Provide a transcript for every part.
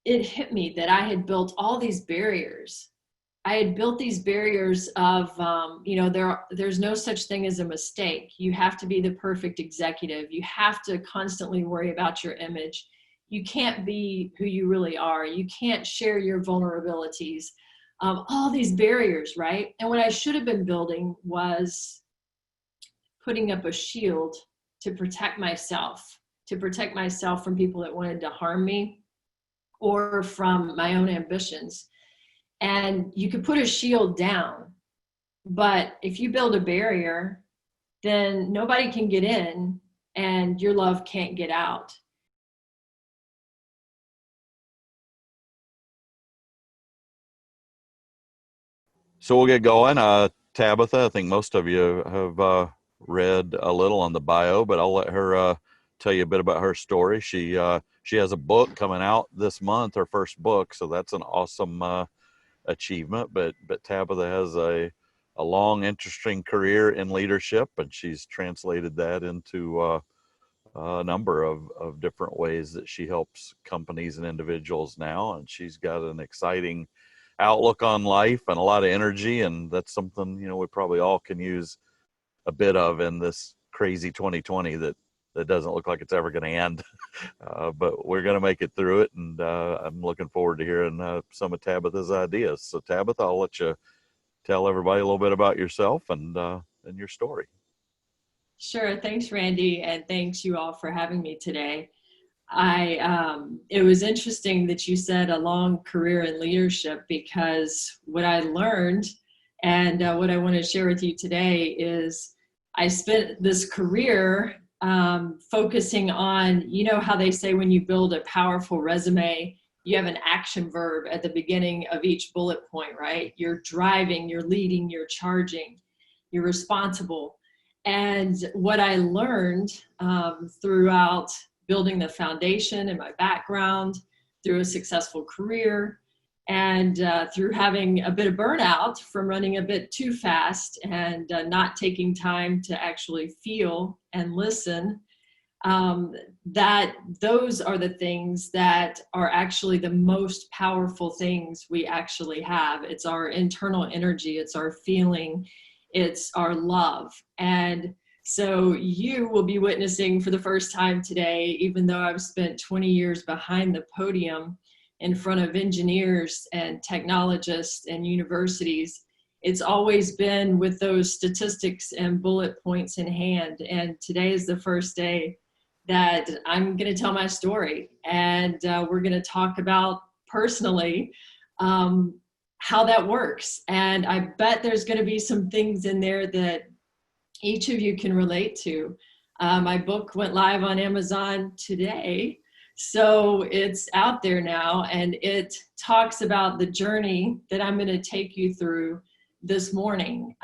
it hit me that I had built all these barriers. I had built these barriers of, there's no such thing as a mistake. You have to be the perfect executive. You have to constantly worry about your image. You can't be who you really are. You can't share your vulnerabilities. All these barriers, right? And what I should have been building was putting up a shield to protect myself from people that wanted to harm me or from my own ambitions. And you could put a shield down, but if you build a barrier, then nobody can get in and your love can't get out. So we'll get going. Tabitha, I think most of you have read a little on the bio, but I'll let her tell you a bit about her story. She has a book coming out this month, her first book, so that's an awesome achievement. But Tabitha has a long, interesting career in leadership, and she's translated that into a number of different ways that she helps companies and individuals now. And she's got an exciting outlook on life and a lot of energy, and that's something we probably all can use a bit of in this crazy 2020 that doesn't look like it's ever going to end. But we're going to make it through it, and I'm looking forward to hearing some of Tabitha's ideas. So Tabitha, I'll let you tell everybody a little bit about yourself and your story. Sure. Thanks, Randy. And thanks you all for having me today. It was interesting that you said a long career in leadership, because what I learned and what I want to share with you today is I spent this career focusing on, how they say when you build a powerful resume, you have an action verb at the beginning of each bullet point, right? You're driving, you're leading, you're charging, you're responsible. And what I learned throughout building the foundation and my background, through a successful career, and through having a bit of burnout from running a bit too fast and not taking time to actually feel and listen, that those are the things that are actually the most powerful things we actually have. It's our internal energy, it's our feeling, it's our love. And so you will be witnessing for the first time today, even though I've spent 20 years behind the podium in front of engineers and technologists and universities, it's always been with those statistics and bullet points in hand. And today is the first day that I'm going to tell my story. And we're going to talk about personally how that works. And I bet there's going to be some things in there that each of you can relate to. My book went live on Amazon today, so it's out there now, and it talks about the journey that I'm going to take you through this morning.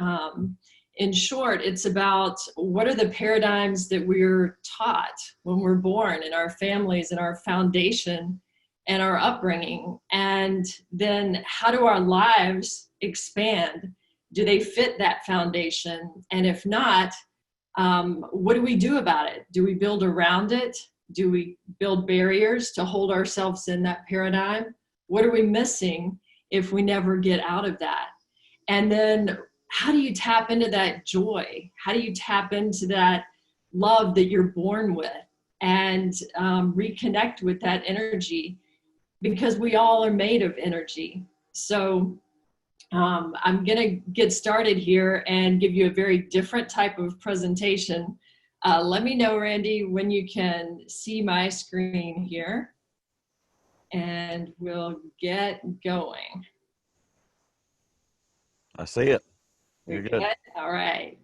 In short, it's about what are the paradigms that we're taught when we're born in our families and our foundation and our upbringing, and then how do our lives expand? Do they fit that foundation? And if not, what do we do about it? Do we build around it? Do we build barriers to hold ourselves in that paradigm? What are we missing if we never get out of that? And then how do you tap into that joy? How do you tap into that love that you're born with and reconnect with that energy? Because we all are made of energy. So I'm going to get started here and give you a very different type of presentation. Let me know, Randy, when you can see my screen here, and we'll get going. I see it. You're good? All right.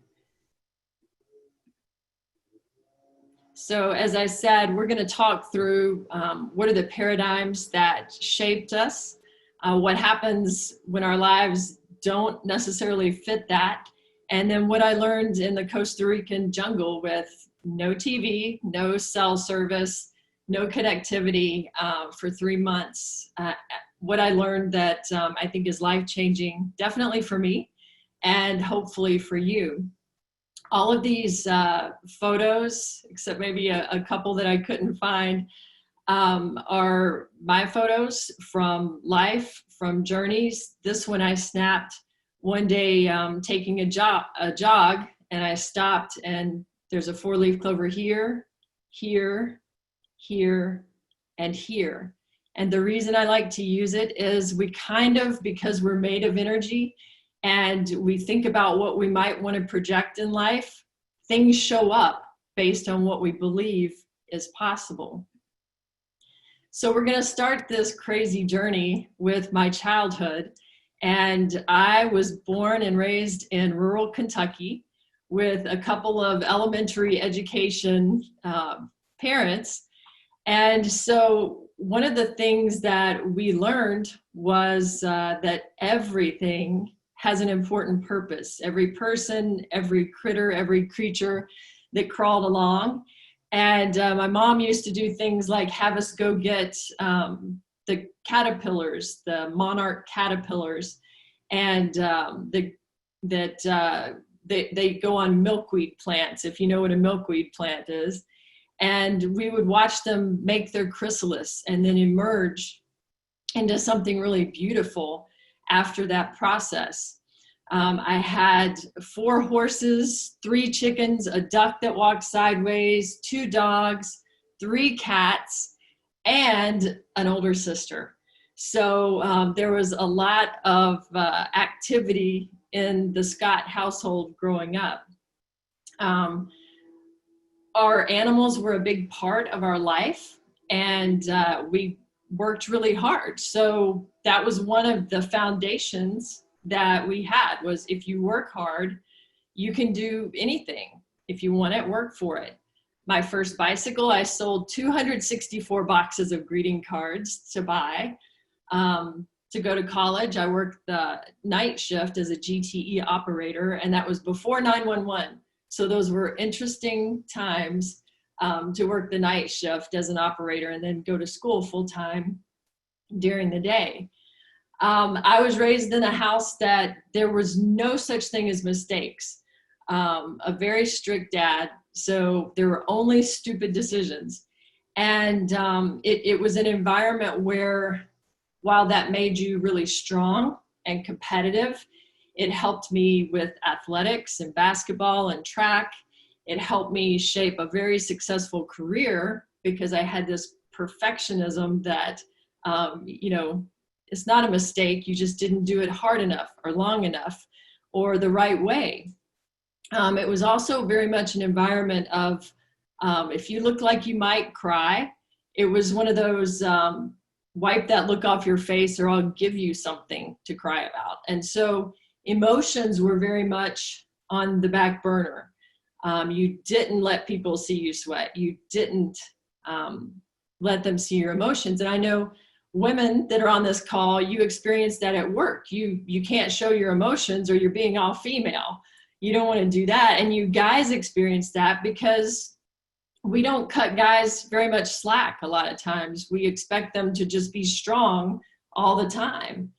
So as I said, we're going to talk through what are the paradigms that shaped us, what happens when our lives don't necessarily fit that, and then what I learned in the Costa Rican jungle with no TV, no cell service, no connectivity for 3 months. What I learned that I think is life-changing, definitely for me, and hopefully for you. All of these photos, except maybe a couple that I couldn't find, are my photos from life, from journeys. This one I snapped one day taking a jog, and I stopped, and there's a 4-leaf clover here, here, here, and here. And the reason I like to use it is we kind of, because we're made of energy and we think about what we might want to project in life, things show up based on what we believe is possible. So we're going to start this crazy journey with my childhood. And I was born and raised in rural Kentucky with a couple of elementary education parents. And so one of the things that we learned was that everything has an important purpose. Every person, every critter, every creature that crawled along. And my mom used to do things like have us go get the caterpillars, the monarch caterpillars, and they go on milkweed plants, if you know what a milkweed plant is. And we would watch them make their chrysalis and then emerge into something really beautiful after that process. I had 4 horses, 3 chickens, a duck that walked sideways, 2 dogs, 3 cats, and an older sister. So there was a lot of activity in the Scott household growing up. Our animals were a big part of our life, and we worked really hard. So that was one of the foundations that we had, was if you work hard, you can do anything. If you want it, work for it. My first bicycle, I sold 264 boxes of greeting cards to buy. To go to college, I worked the night shift as a GTE operator, and that was before 911. So those were interesting times to work the night shift as an operator and then go to school full time during the day. I was raised in a house that there was no such thing as mistakes. A very strict dad, so there were only stupid decisions. And it was an environment where, while that made you really strong and competitive, it helped me with athletics and basketball and track. It helped me shape a very successful career because I had this perfectionism that, it's not a mistake. You just didn't do it hard enough or long enough or the right way. It was also very much an environment of, if you look like you might cry, it was one of those, wipe that look off your face or I'll give you something to cry about. And so emotions were very much on the back burner. You didn't let people see you sweat. You didn't let them see your emotions. And I know women that are on this call, you experience that at work. You can't show your emotions or you're being all female. You don't want to do that. And you guys experience that because we don't cut guys very much slack a lot of times. We expect them to just be strong all the time.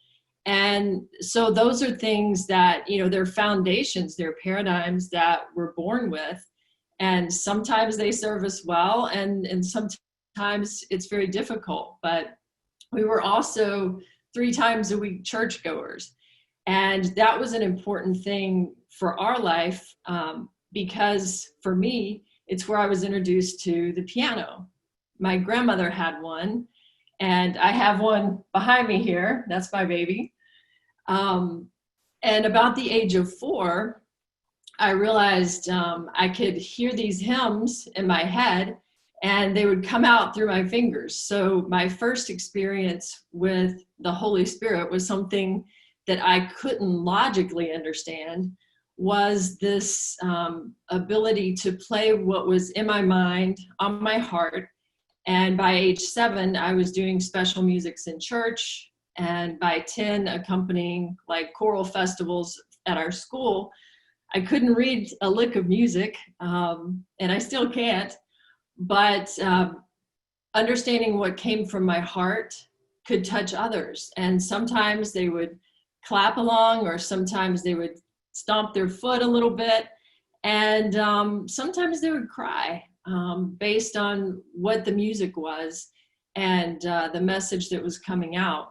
And so those are things that, they're foundations, they're paradigms that we're born with. And sometimes they serve us well, and sometimes it's very difficult. But we were also 3 times a week churchgoers. And that was an important thing for our life because for me, it's where I was introduced to the piano. My grandmother had one, and I have one behind me here. That's my baby. And about the age of 4, I realized I could hear these hymns in my head, and they would come out through my fingers. So my first experience with the Holy Spirit was something that I couldn't logically understand, was this ability to play what was in my mind, on my heart. And by age 7, I was doing special musics in church. And by 10, accompanying like choral festivals at our school. I couldn't read a lick of music, and I still can't. But understanding what came from my heart could touch others. And sometimes they would clap along, or sometimes they would stomp their foot a little bit. And sometimes they would cry based on what the music was. and the message that was coming out.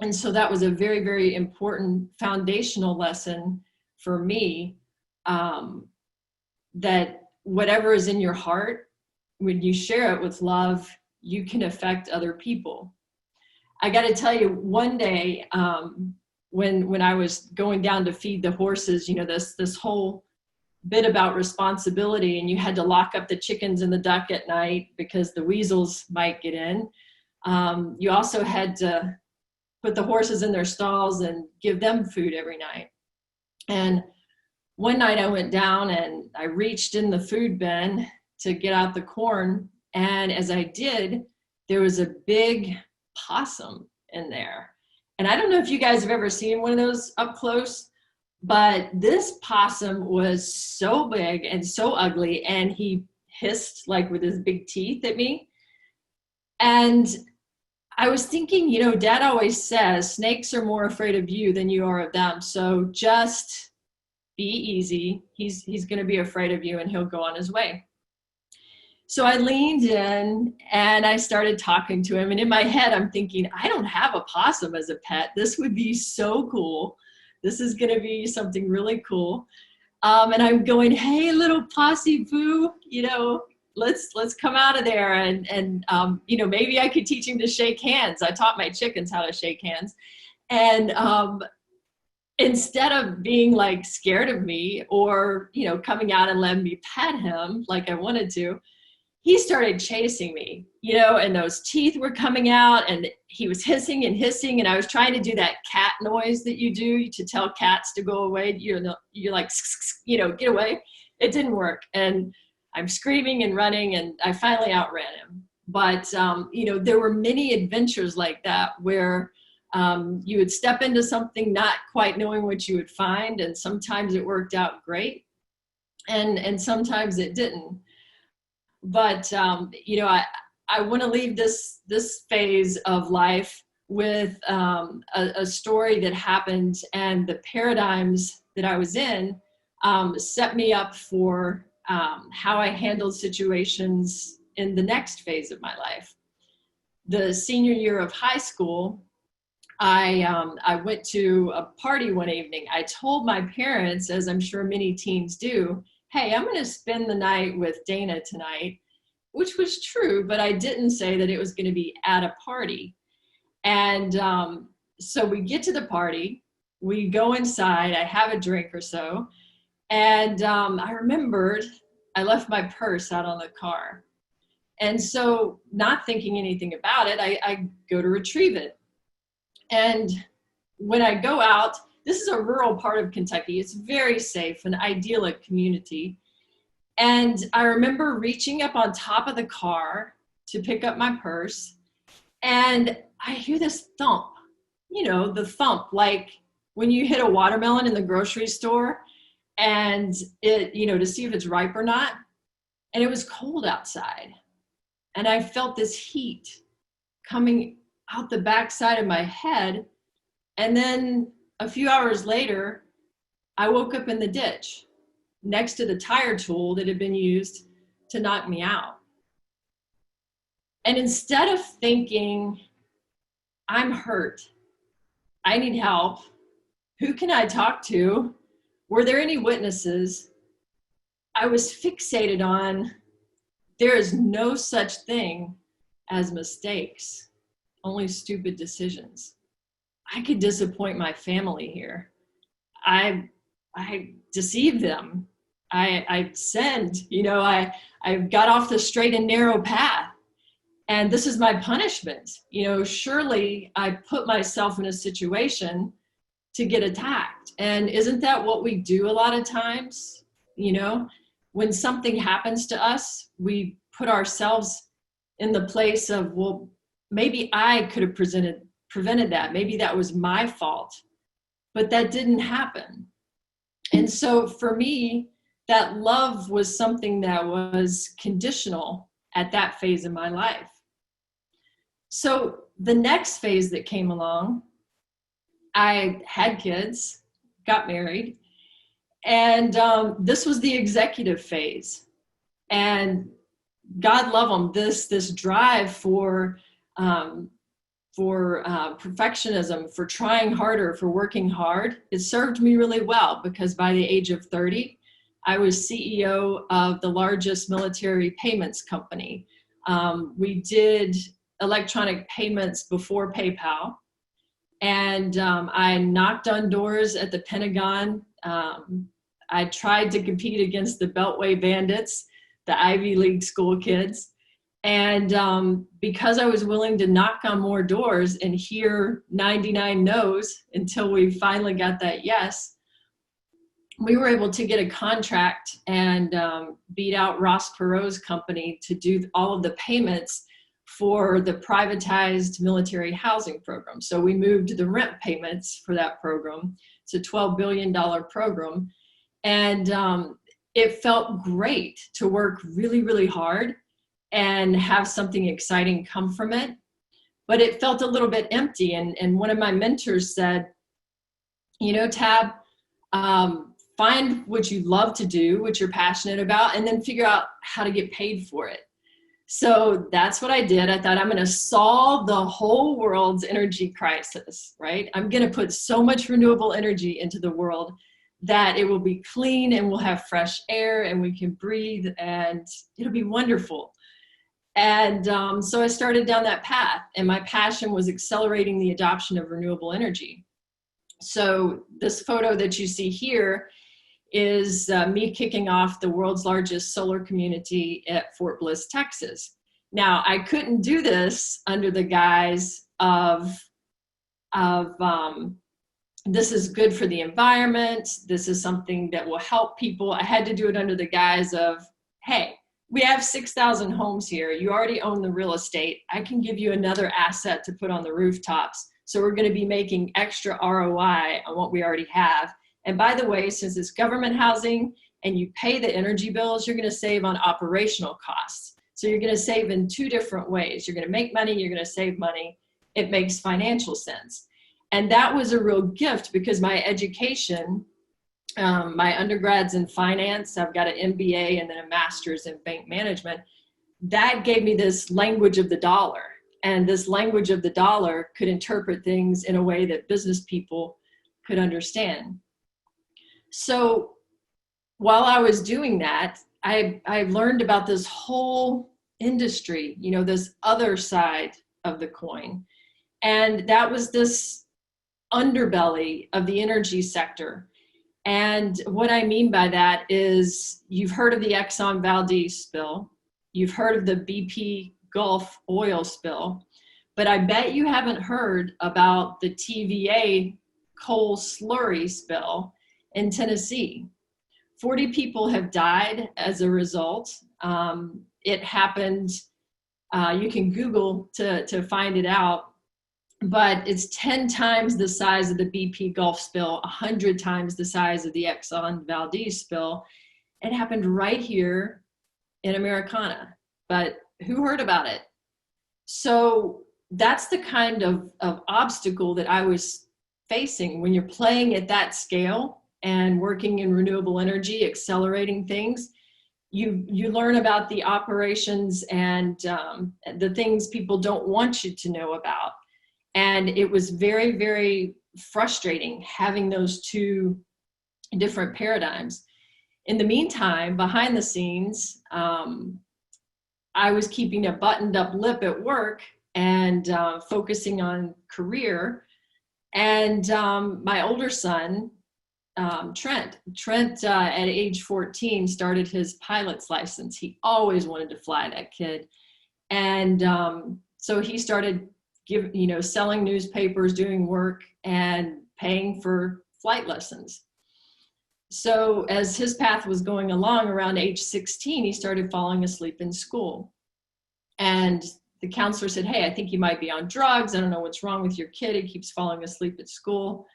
And so that was a very, very important foundational lesson for me, that whatever is in your heart, when you share it with love, you can affect other people. I got to tell you, one day, when I was going down to feed the horses, you know, this whole bit about responsibility, and you had to lock up the chickens and the duck at night because the weasels might get in. You also had to put the horses in their stalls and give them food every night. And one night I went down and I reached in the food bin to get out the corn. And as I did, there was a big possum in there. And I don't know if you guys have ever seen one of those up close, but this possum was so big and so ugly, and he hissed like with his big teeth at me. And I was thinking, you know, Dad always says snakes are more afraid of you than you are of them. So just be easy. He's going to be afraid of you and he'll go on his way. So I leaned in and I started talking to him. And in my head, I'm thinking, I don't have a possum as a pet. This would be so cool. This is going to be something really cool. And I'm going, hey, little posse boo, you know, let's come out of there. And you know, maybe I could teach him to shake hands. I taught my chickens how to shake hands. And instead of being like scared of me or, you know, coming out and letting me pet him like I wanted to, he started chasing me, you know, and those teeth were coming out and he was hissing and hissing. And I was trying to do that cat noise that you do to tell cats to go away. You're like, you know, get away. It didn't work. And I'm screaming and running, and I finally outran him. But, you know, there were many adventures like that where you would step into something not quite knowing what you would find. And sometimes it worked out great. And sometimes it didn't. But, you know, I want to leave this phase of life with a story that happened, and the paradigms that I was in set me up for how I handled situations in the next phase of my life. The senior year of high school, I went to a party one evening. I told my parents, as I'm sure many teens do, hey, I'm going to spend the night with Dana tonight, which was true, but I didn't say that it was going to be at a party. And so we get to the party, we go inside, I have a drink or so, and I remembered I left my purse out on the car. And so not thinking anything about it, I go to retrieve it. And when I go out, this is a rural part of Kentucky. It's very safe, an idyllic community. And I remember reaching up on top of the car to pick up my purse, and I hear this thump, you know, the thump, like when you hit a watermelon in the grocery store and it, you know, to see if it's ripe or not. And it was cold outside. And I felt this heat coming out the backside of my head. And then a few hours later, I woke up in the ditch next to the tire tool that had been used to knock me out. And instead of thinking, I'm hurt, I need help, who can I talk to? Were there any witnesses? I was fixated on, there is no such thing as mistakes, only stupid decisions. I could disappoint my family here. I deceived them. I sinned, you know, I got off the straight and narrow path. And this is my punishment. You know, surely I put myself in a situation to get attacked. And isn't that what we do a lot of times? You know, when something happens to us, we put ourselves in the place of, well, maybe I could have prevented that. Maybe that was my fault, but that didn't happen. And so for me, that love was something that was conditional at that phase of my life. So the next phase that came along, I had kids, got married, and this was the executive phase. And God love them, this drive for for perfectionism, for trying harder, for working hard. It served me really well because by the age of 30, I was CEO of the largest military payments company. We did electronic payments before PayPal. And I knocked on doors at the Pentagon. I tried to compete against the Beltway bandits, the Ivy League school kids. And because I was willing to knock on more doors and hear 99 no's until we finally got that yes, we were able to get a contract and beat out Ross Perot's company to do all of the payments for the privatized military housing program. So we moved the rent payments for that program. It's a $12 billion program. And it felt great to work really, really hard and have something exciting come from it. But it felt a little bit empty. And one of my mentors said, you know, Tab, find what you love to do, what you're passionate about, and then figure out how to get paid for it. So that's what I did. I thought, I'm going to solve the whole world's energy crisis, right? I'm going to put so much renewable energy into the world that it will be clean and we'll have fresh air and we can breathe and it'll be wonderful. And so I started down that path, and my passion was accelerating the adoption of renewable energy. So this photo that you see here is me kicking off the world's largest solar community at Fort Bliss, Texas. Now, I couldn't do this under the guise of this is good for the environment, this is something that will help people. I had to do it under the guise of, hey, we have 6,000 homes here. You already own the real estate. I can give you another asset to put on the rooftops. So we're going to be making extra ROI on what we already have. And by the way, since it's government housing and you pay the energy bills, you're going to save on operational costs. So you're going to save in two different ways. You're going to make money, you're going to save money. It makes financial sense. And that was a real gift because my education, my undergrad's in finance, I've got an MBA and then a master's in bank management. That gave me this language of the dollar. And this language of the dollar could interpret things in a way that business people could understand. So while I was doing that, I learned about this whole industry, you know, this other side of the coin. And that was this underbelly of the energy sector. And what I mean by that is you've heard of the Exxon Valdez spill. You've heard of the BP Gulf oil spill. But I bet you haven't heard about the TVA coal slurry spill in Tennessee. 40 people have died as a result. It happened, you can Google to find it out, but it's 10 times the size of the BP Gulf spill, 100 times the size of the Exxon Valdez spill. It happened right here in Americana, but who heard about it? So that's the kind of obstacle that I was facing when you're playing at that scale and working in renewable energy, accelerating things. You learn about the operations and the things people don't want you to know about. And it was very, very frustrating having those two different paradigms. In the meantime, behind the scenes, I was keeping a buttoned up lip at work and focusing on career. And my older son, Trent at age 14 started his pilot's license. He always wanted to fly, that kid. And so he started selling newspapers, doing work, and paying for flight lessons. So as his path was going along, around age 16, he started falling asleep in school. And the counselor said, hey, I think you might be on drugs. I don't know what's wrong with your kid. He keeps falling asleep at school.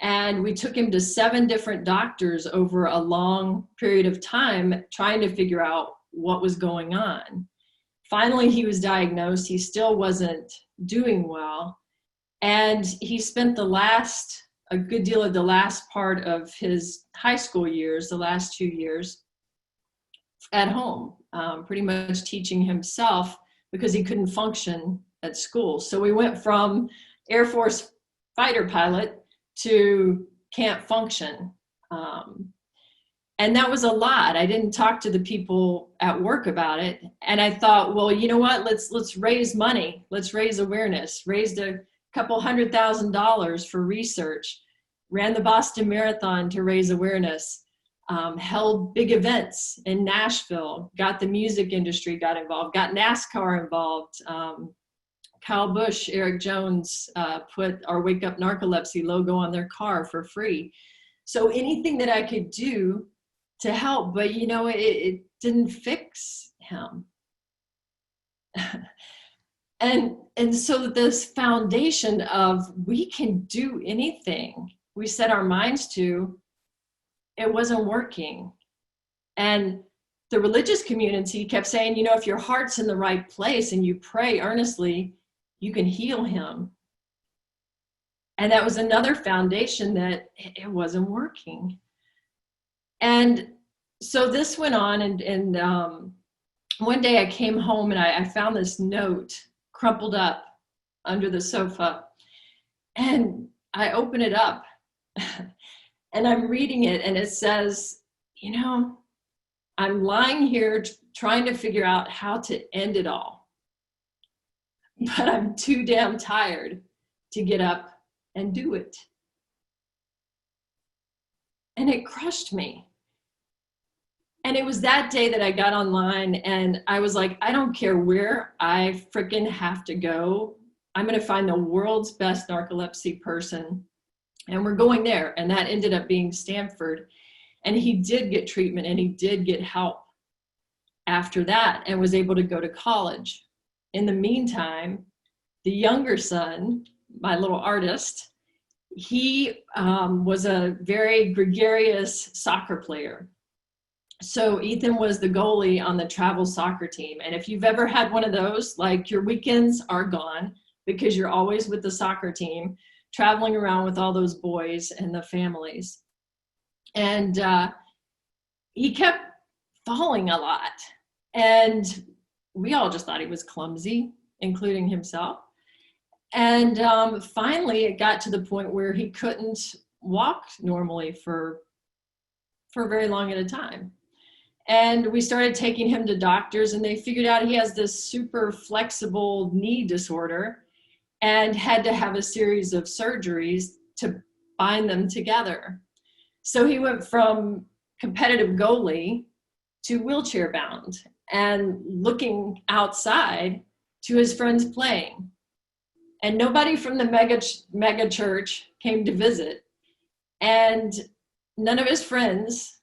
And we took him to 7 different doctors over a long period of time, trying to figure out what was going on. Finally, he was diagnosed. He still wasn't doing well. And he spent a good deal of the last part of his high school years, the last 2 years, at home, pretty much teaching himself because he couldn't function at school. So we went from Air Force fighter pilot to can't function. And that was a lot. I didn't talk to the people at work about it. And I thought, well, you know what, let's raise money. Let's raise awareness. Raised a couple $100,000 for research. Ran the Boston Marathon to raise awareness. Held big events in Nashville. Got the music industry got involved. Got NASCAR involved. Kyle Busch, Eric Jones put our Wake Up Narcolepsy logo on their car for free. So anything that I could do to help, but you know, it didn't fix him. and so this foundation of we can do anything we set our minds to, it wasn't working. And the religious community kept saying, you know, if your heart's in the right place and you pray earnestly, you can heal him. And that was another foundation that it wasn't working. And so this went on, and one day I came home and I found this note crumpled up under the sofa, and I open it up and I'm reading it, and it says, you know, I'm lying here trying to figure out how to end it all, but I'm too damn tired to get up and do it. And it crushed me. And it was that day that I got online and I was like, I don't care where I freaking have to go. I'm going to find the world's best narcolepsy person. And we're going there. And that ended up being Stanford. And he did get treatment and he did get help after that and was able to go to college. In the meantime, the younger son, my little artist, he was a very gregarious soccer player. So Ethan was the goalie on the travel soccer team. And if you've ever had one of those, like your weekends are gone because you're always with the soccer team, traveling around with all those boys and the families. And he kept falling a lot. And we all just thought he was clumsy, including himself. And finally, it got to the point where he couldn't walk normally for very long at a time. And we started taking him to doctors, and they figured out he has this super flexible knee disorder and had to have a series of surgeries to bind them together. So he went from competitive goalie to wheelchair bound and looking outside to his friends playing. And nobody from the mega church came to visit. And none of his friends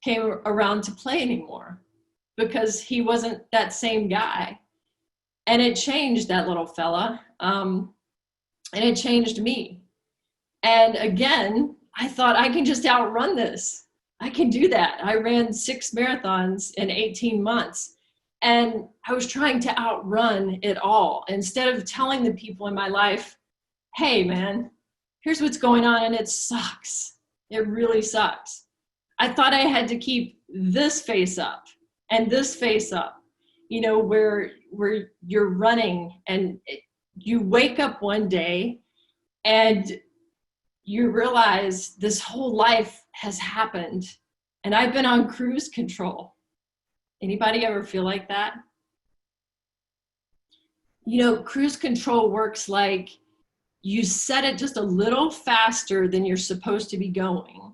came around to play anymore because he wasn't that same guy. And it changed that little fella. And it changed me. And again, I thought I can just outrun this. I can do that. I ran 6 marathons in 18 months. And I was trying to outrun it all instead of telling the people in my life, hey man, here's what's going on and it sucks. It really sucks. I thought I had to keep this face up and this face up, you know, where you're running and you wake up one day and you realize this whole life has happened and I've been on cruise control. Anybody ever feel like that? You know, cruise control works like you set it just a little faster than you're supposed to be going,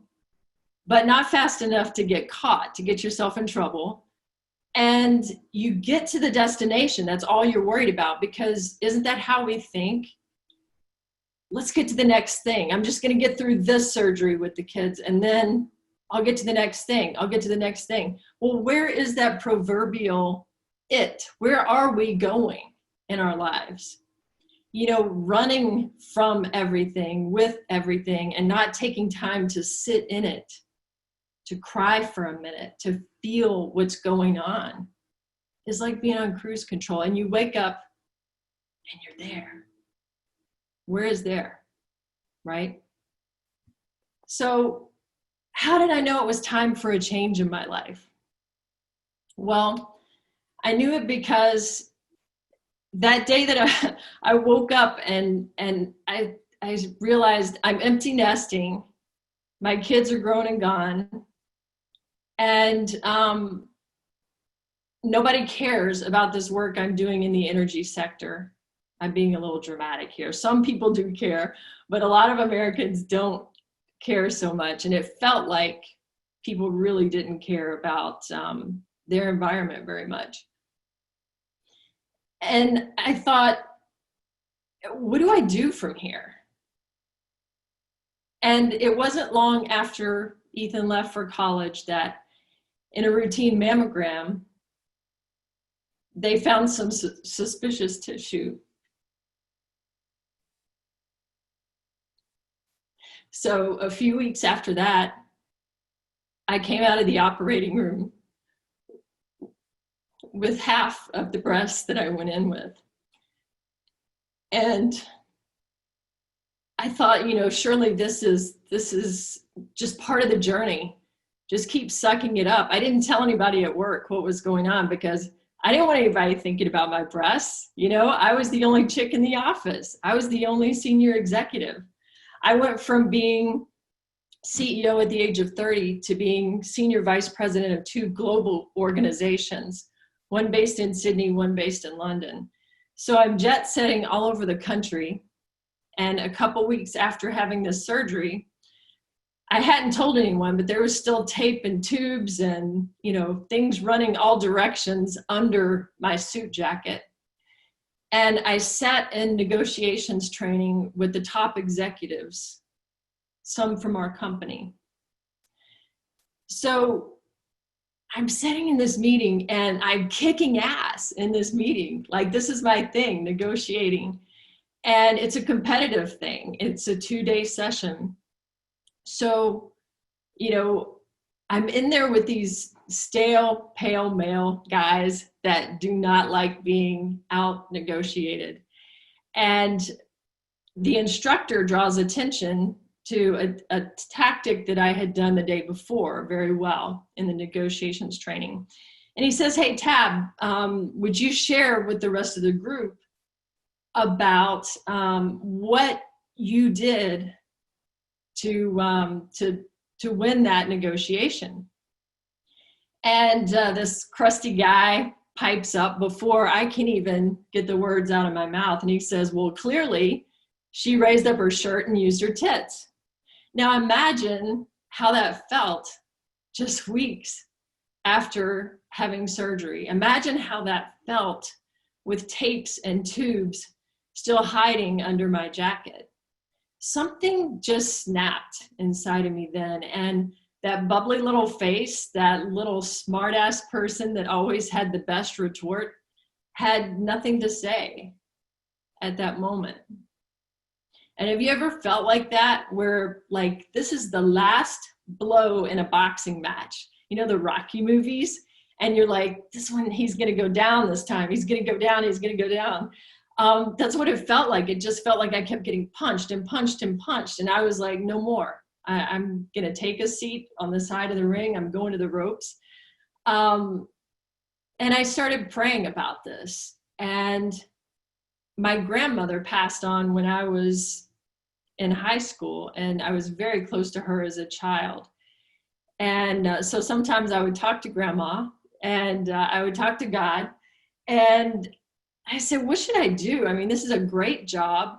but not fast enough to get caught, to get yourself in trouble. And you get to the destination. That's all you're worried about, because isn't that how we think? Let's get to the next thing. I'm just going to get through this surgery with the kids, and then I'll get to the next thing. I'll get to the next thing. Well, where is that proverbial it? Where are we going in our lives? You know, running from everything, with everything, and not taking time to sit in it, to cry for a minute, to feel what's going on, is like being on cruise control. And you wake up and you're there. Where is there, right? So how did I know it was time for a change in my life? Well, I knew it because that day that I woke up and I realized I'm empty nesting. My kids are grown and gone. And nobody cares about this work I'm doing in the energy sector. I'm being a little dramatic here. Some people do care, but a lot of Americans don't care so much. And it felt like people really didn't care about their environment very much. And I thought, what do I do from here? And it wasn't long after Ethan left for college that in a routine mammogram, they found some suspicious tissue. So a few weeks after that, I came out of the operating room with half of the breast that I went in with. And I thought, surely this is just part of the journey. Just keep sucking it up. I didn't tell anybody at work what was going on because I didn't want anybody thinking about my breasts. I was the only chick in the office. I was the only senior executive. I went from being CEO at the age of 30 to being senior vice president of 2 global organizations, one based in Sydney, one based in London. So I'm jet setting all over the country. And a couple weeks after having this surgery, I hadn't told anyone, but there was still tape and tubes and, things running all directions under my suit jacket. And I sat in negotiations training with the top executives, some from our company. So I'm sitting in this meeting and I'm kicking ass in this meeting. Like, this is my thing, negotiating. And it's a competitive thing. It's a 2-day session. So, I'm in there with these stale, pale male guys that do not like being out negotiated. And the instructor draws attention to a tactic that I had done the day before very well in the negotiations training. And he says, "Hey, Tab, would you share with the rest of the group about what you did to win that negotiation?" And this crusty guy pipes up before I can even get the words out of my mouth. And he says, "Well, clearly she raised up her shirt and used her tits." Now imagine how that felt just weeks after having surgery. Imagine how that felt with tapes and tubes still hiding under my jacket. Something just snapped inside of me then. And that bubbly little face, that little smart-ass person that always had the best retort, had nothing to say at that moment. And have you ever felt like that, where like this is the last blow in a boxing match? The Rocky movies, and you're like, this one, he's gonna go down this time. He's gonna go down, he's gonna go down. That's what it felt like. It just felt like I kept getting punched and punched and punched. And I was like, no more. I'm gonna take a seat on the side of the ring. I'm going to the ropes. And I started praying about this. And my grandmother passed on when I was in high school, and I was very close to her as a child. And so sometimes I would talk to grandma, and I would talk to God, and I said, what should I do? I mean, this is a great job.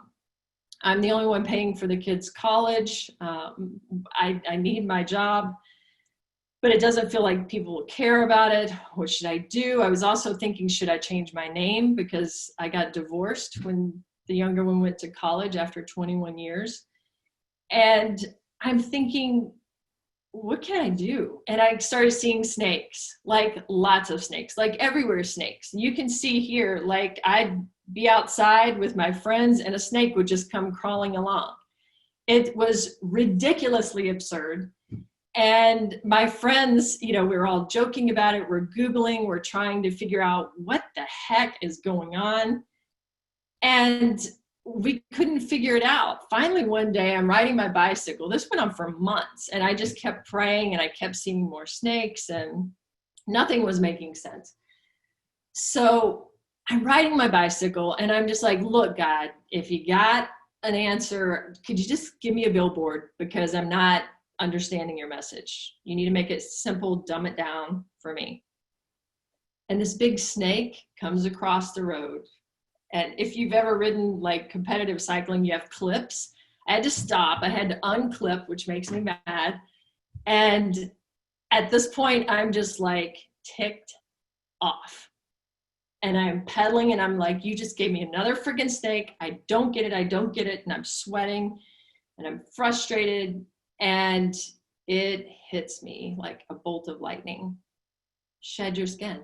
I'm the only one paying for the kids' college. I need my job, but it doesn't feel like people will care about it. What should I do? I was also thinking, should I change my name? Because I got divorced when the younger one went to college after 21 years. And I'm thinking, what can I do? And I started seeing snakes, like lots of snakes, like everywhere snakes. You can see here, like I'd be outside with my friends and a snake would just come crawling along. It was ridiculously absurd. And my friends, we were all joking about it. We're Googling, we're trying to figure out what the heck is going on. And we couldn't figure it out. Finally, one day I'm riding my bicycle. This went on for months, and I just kept praying, and I kept seeing more snakes, and nothing was making sense. So I'm riding my bicycle and I'm just like, look, God, if you got an answer, could you just give me a billboard? Because I'm not understanding your message. You need to make it simple, dumb it down for me. And this big snake comes across the road. And if you've ever ridden like competitive cycling, you have clips. I had to stop. I had to unclip, which makes me mad. And at this point, I'm just like ticked off. And I'm pedaling and I'm like, you just gave me another freaking snake. I don't get it. I don't get it. And I'm sweating and I'm frustrated. And it hits me like a bolt of lightning. Shed your skin.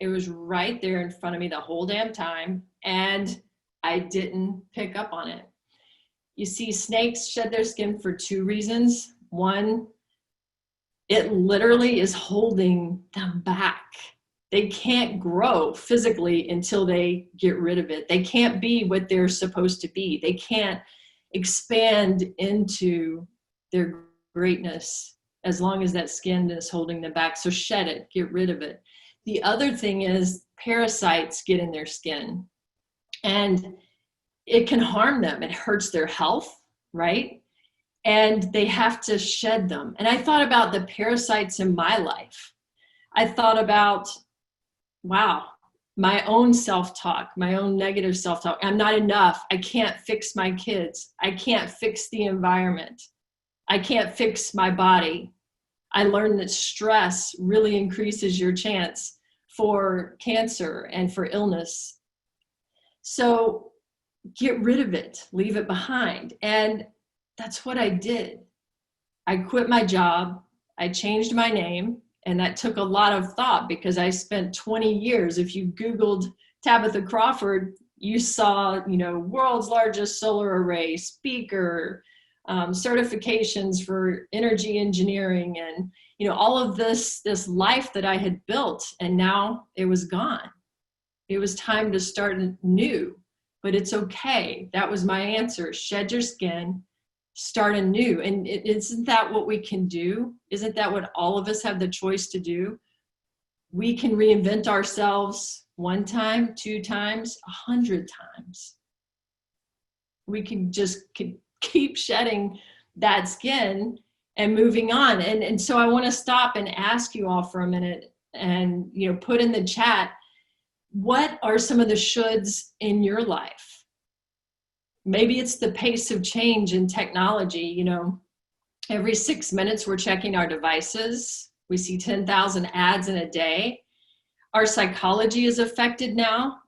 It was right there in front of me the whole damn time. And I didn't pick up on it. You see, snakes shed their skin for two reasons. One, it literally is holding them back. They can't grow physically until they get rid of it. They can't be what they're supposed to be. They can't expand into their greatness as long as that skin is holding them back. So shed it, get rid of it. The other thing is parasites get in their skin and it can harm them. It hurts their health, right? And they have to shed them. And I thought about the parasites in my life. I thought about, wow, my own self-talk, my own negative self-talk. I'm not enough. I can't fix my kids. I can't fix the environment. I can't fix my body. I learned that stress really increases your chance for cancer and for illness. So get rid of it, leave it behind. And that's what I did. I quit my job. I changed my name. And that took a lot of thought because I spent 20 years. If you Googled Tabitha Crawford, you saw, world's largest solar array, speaker, certifications for energy engineering, and, all of this life that I had built, and now it was gone. It was time to start new, but it's okay. That was my answer. Shed your skin, start anew. And isn't that what we can do? Isn't that what all of us have the choice to do? We can reinvent ourselves 1 time, 2 times, 100 times. We can just keep shedding that skin and moving on. And so I want to stop and ask you all for a minute and, put in the chat, what are some of the shoulds in your life? Maybe it's the pace of change in technology. Every 6 minutes we're checking our devices. We see 10,000 ads in a day. Our psychology is affected now.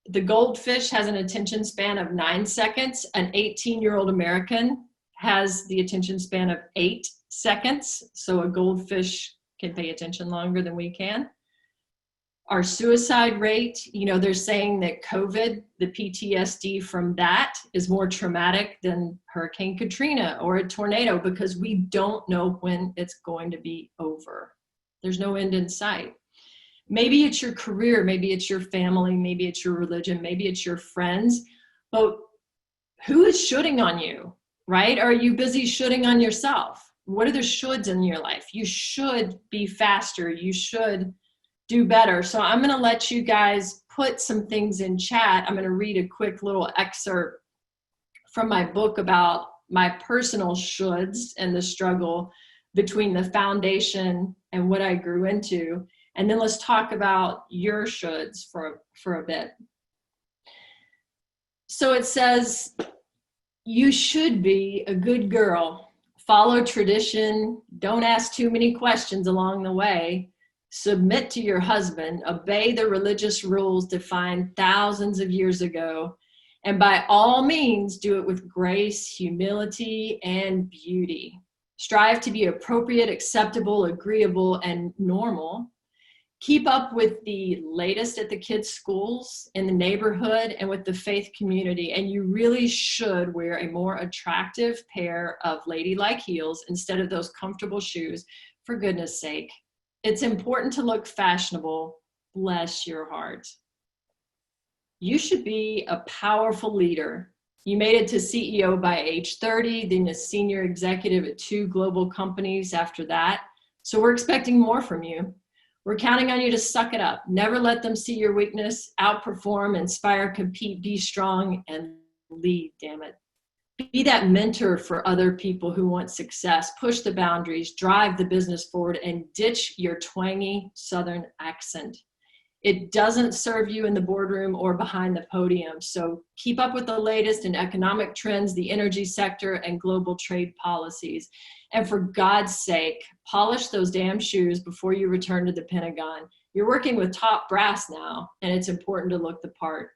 The goldfish has an attention span of 9 seconds. An 18-year-old American has the attention span of 8 seconds. So a goldfish can pay attention longer than we can. Our suicide rate, they're saying that COVID, the PTSD from that is more traumatic than Hurricane Katrina or a tornado because we don't know when it's going to be over. There's no end in sight. Maybe it's your career, maybe it's your family, maybe it's your religion, maybe it's your friends, but who is shooting on you, right? Are you busy shooting on yourself? What are the shoulds in your life? You should be faster. You should do better. So I'm going to let you guys put some things in chat. I'm going to read a quick little excerpt from my book about my personal shoulds and the struggle between the foundation and what I grew into. And then let's talk about your shoulds for a bit. So it says, you should be a good girl. Follow tradition. Don't ask too many questions along the way. Submit to your husband. Obey the religious rules defined thousands of years ago. And by all means, do it with grace, humility, and beauty. Strive to be appropriate, acceptable, agreeable, and normal. Keep up with the latest at the kids' schools, in the neighborhood, and with the faith community. And you really should wear a more attractive pair of ladylike heels instead of those comfortable shoes, for goodness sake. It's important to look fashionable. Bless your heart. You should be a powerful leader. You made it to CEO by age 30, then a senior executive at 2 global companies after that. So we're expecting more from you. We're counting on you to suck it up. Never let them see your weakness. Outperform, inspire, compete, be strong, and lead, damn it. Be that mentor for other people who want success. Push the boundaries, drive the business forward, and ditch your twangy Southern accent. It doesn't serve you in the boardroom or behind the podium. So keep up with the latest in economic trends, the energy sector, and global trade policies. And for God's sake, polish those damn shoes before you return to the Pentagon. You're working with top brass now, and it's important to look the part.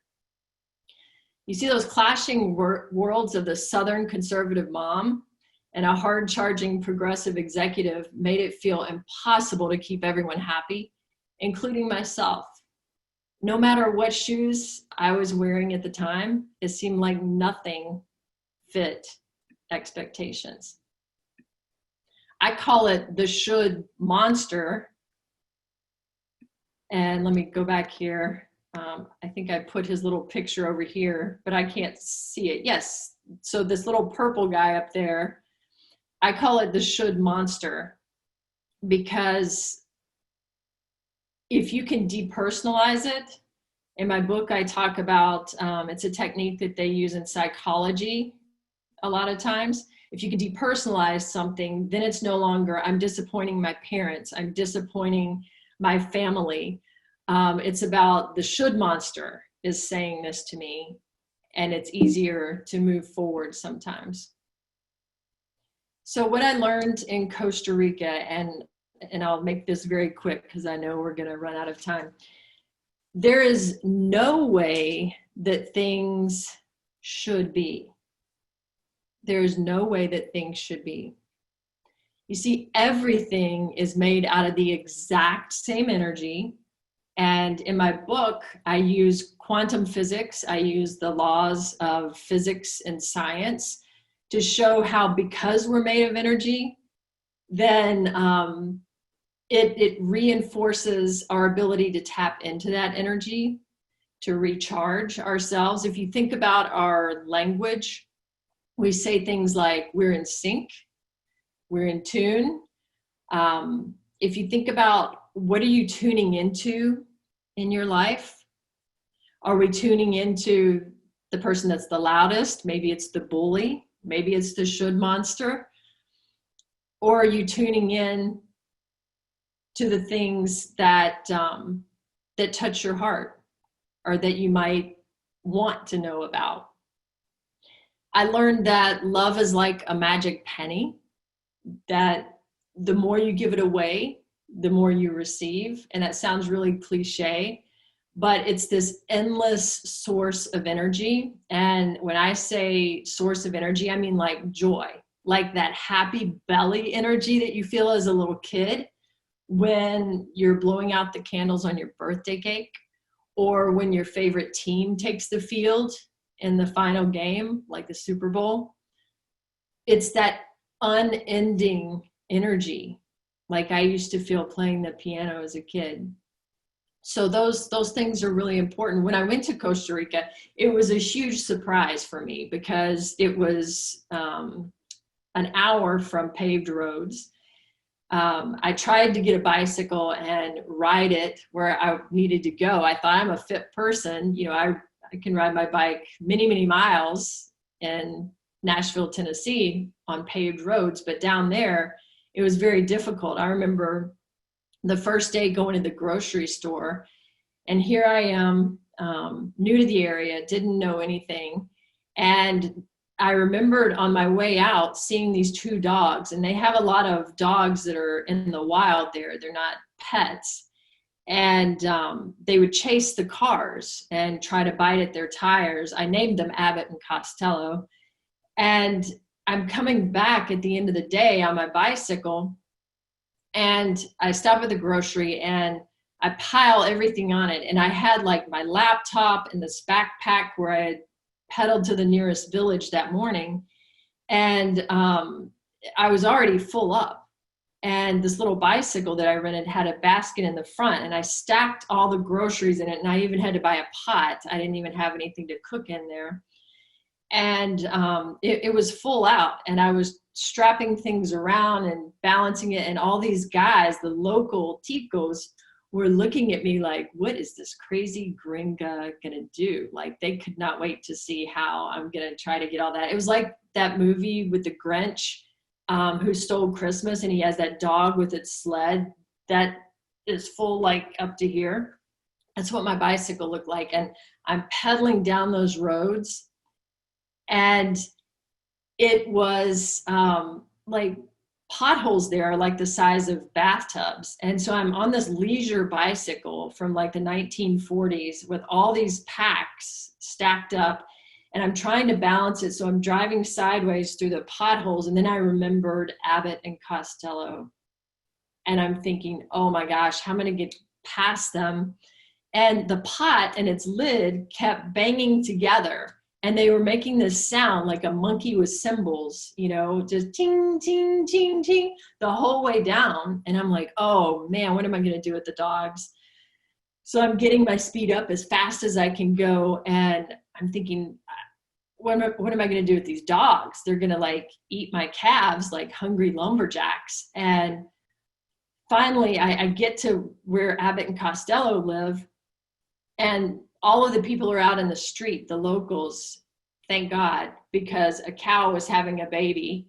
You see those clashing worlds of the Southern conservative mom and a hard-charging progressive executive made it feel impossible to keep everyone happy, including myself. No matter what shoes I was wearing at the time, it seemed like nothing fit expectations. I call it the should monster. And let me go back here. I think I put his little picture over here, but I can't see it. Yes, so this little purple guy up there, I call it the should monster, because if you can depersonalize it, in my book I talk about, it's a technique that they use in psychology a lot of times. If you can depersonalize something, then it's no longer, I'm disappointing my parents, I'm disappointing my family. It's about the should monster is saying this to me, and it's easier to move forward sometimes. So what I learned in Costa Rica, and I'll make this very quick because I know we're going to run out of time. There is no way that things should be. There is no way that things should be. You see, everything is made out of the exact same energy. And in my book, I use quantum physics. I use the laws of physics and science to show how, because we're made of energy, then it reinforces our ability to tap into that energy, to recharge ourselves. If you think about our language, we say things like we're in sync, we're in tune. If you think about what are you tuning into in your life? Are we tuning into the person that's the loudest? Maybe it's the bully, maybe it's the should monster. Or are you tuning in to the things that that touch your heart or that you might want to know about? I learned that love is like a magic penny, that the more you give it away, the more you receive. And that sounds really cliche, but it's this endless source of energy. And when I say source of energy, I mean like joy, like that happy belly energy that you feel as a little kid when you're blowing out the candles on your birthday cake, or when your favorite team takes the field in the final game, like the Super Bowl. It's that unending energy, like I used to feel playing the piano as a kid. So those things are really important. When I went to Costa Rica, it was a huge surprise for me because it was an hour from paved roads. I tried to get a bicycle and ride it where I needed to go. I thought, I'm a fit person. You know, I can ride my bike many, many miles in Nashville, Tennessee on paved roads, but down there, it was very difficult. I remember the first day going to the grocery store, and here I am, new to the area, didn't know anything. And I remembered on my way out seeing these two dogs, and they have a lot of dogs that are in the wild there. They're not pets. And they would chase the cars and try to bite at their tires. I named them Abbott and Costello. And I'm coming back at the end of the day on my bicycle, and I stop at the grocery and I pile everything on it. And I had like my laptop and this backpack where I had pedaled to the nearest village that morning. And I was already full up. And this little bicycle that I rented had a basket in the front, and I stacked all the groceries in it. And I even had to buy a pot. I didn't even have anything to cook in there. And it was full out, and I was strapping things around and balancing it. And all these guys, the local ticos, were looking at me like, what is this crazy gringa gonna do? Like, they could not wait to see how I'm gonna try to get all that. It was like that movie with the Grinch, Who Stole Christmas, and he has that dog with its sled that is full, like up to here. That's what my bicycle looked like. And I'm pedaling down those roads, and it was like potholes there are like the size of bathtubs. And so I'm on this leisure bicycle from like the 1940s with all these packs stacked up, and I'm trying to balance it. So I'm driving sideways through the potholes. And then I remembered Abbott and Costello. And I'm thinking, oh my gosh, how am I going to get past them? And the pot and its lid kept banging together. And they were making this sound like a monkey with cymbals, you know, just ting, ting, ting, ting, the whole way down. And I'm like, oh man, what am I going to do with the dogs? So I'm getting my speed up as fast as I can go. And I'm thinking, what am I going to do with these dogs? They're going to like eat my calves like hungry lumberjacks. And finally, I get to where Abbott and Costello live, and all of the people are out in the street, the locals, thank God, because a cow was having a baby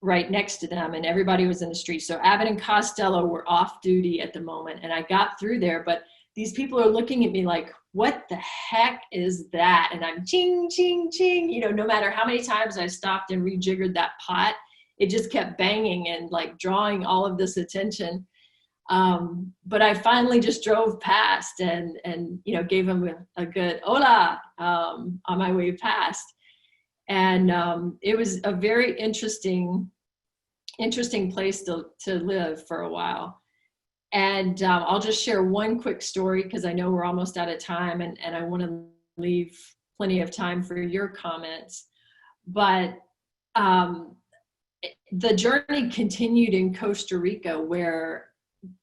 right next to them, and everybody was in the street. So Abbott and Costello were off duty at the moment, and I got through there, but these people are looking at me like, what the heck is that? And I'm ching, ching, ching, you know, no matter how many times I stopped and rejiggered that pot, it just kept banging and like drawing all of this attention. But I finally just drove past and you know, gave him a good hola on my way past. And it was a very interesting place to live for a while. And I'll just share one quick story because I know we're almost out of time, and I want to leave plenty of time for your comments. But the journey continued in Costa Rica, where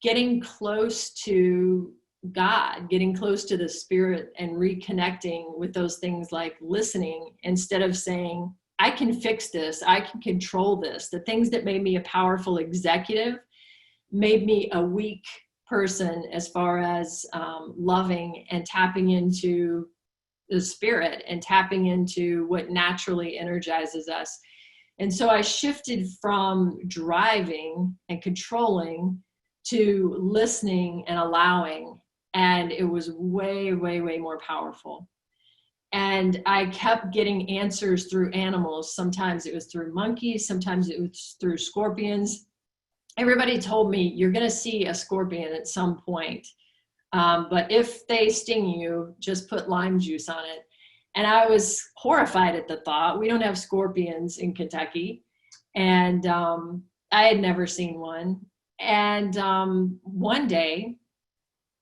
getting close to God, getting close to the Spirit, and reconnecting with those things like listening instead of saying, I can fix this, I can control this. The things that made me a powerful executive made me a weak person as far as loving and tapping into the Spirit and tapping into what naturally energizes us. And so I shifted from driving and controlling to listening and allowing. And it was way, way, way more powerful. And I kept getting answers through animals. Sometimes it was through monkeys, sometimes it was through scorpions. Everybody told me, you're going to see a scorpion at some point. But if they sting you, just put lime juice on it. And I was horrified at the thought. We don't have scorpions in Kentucky. And I had never seen one. And one day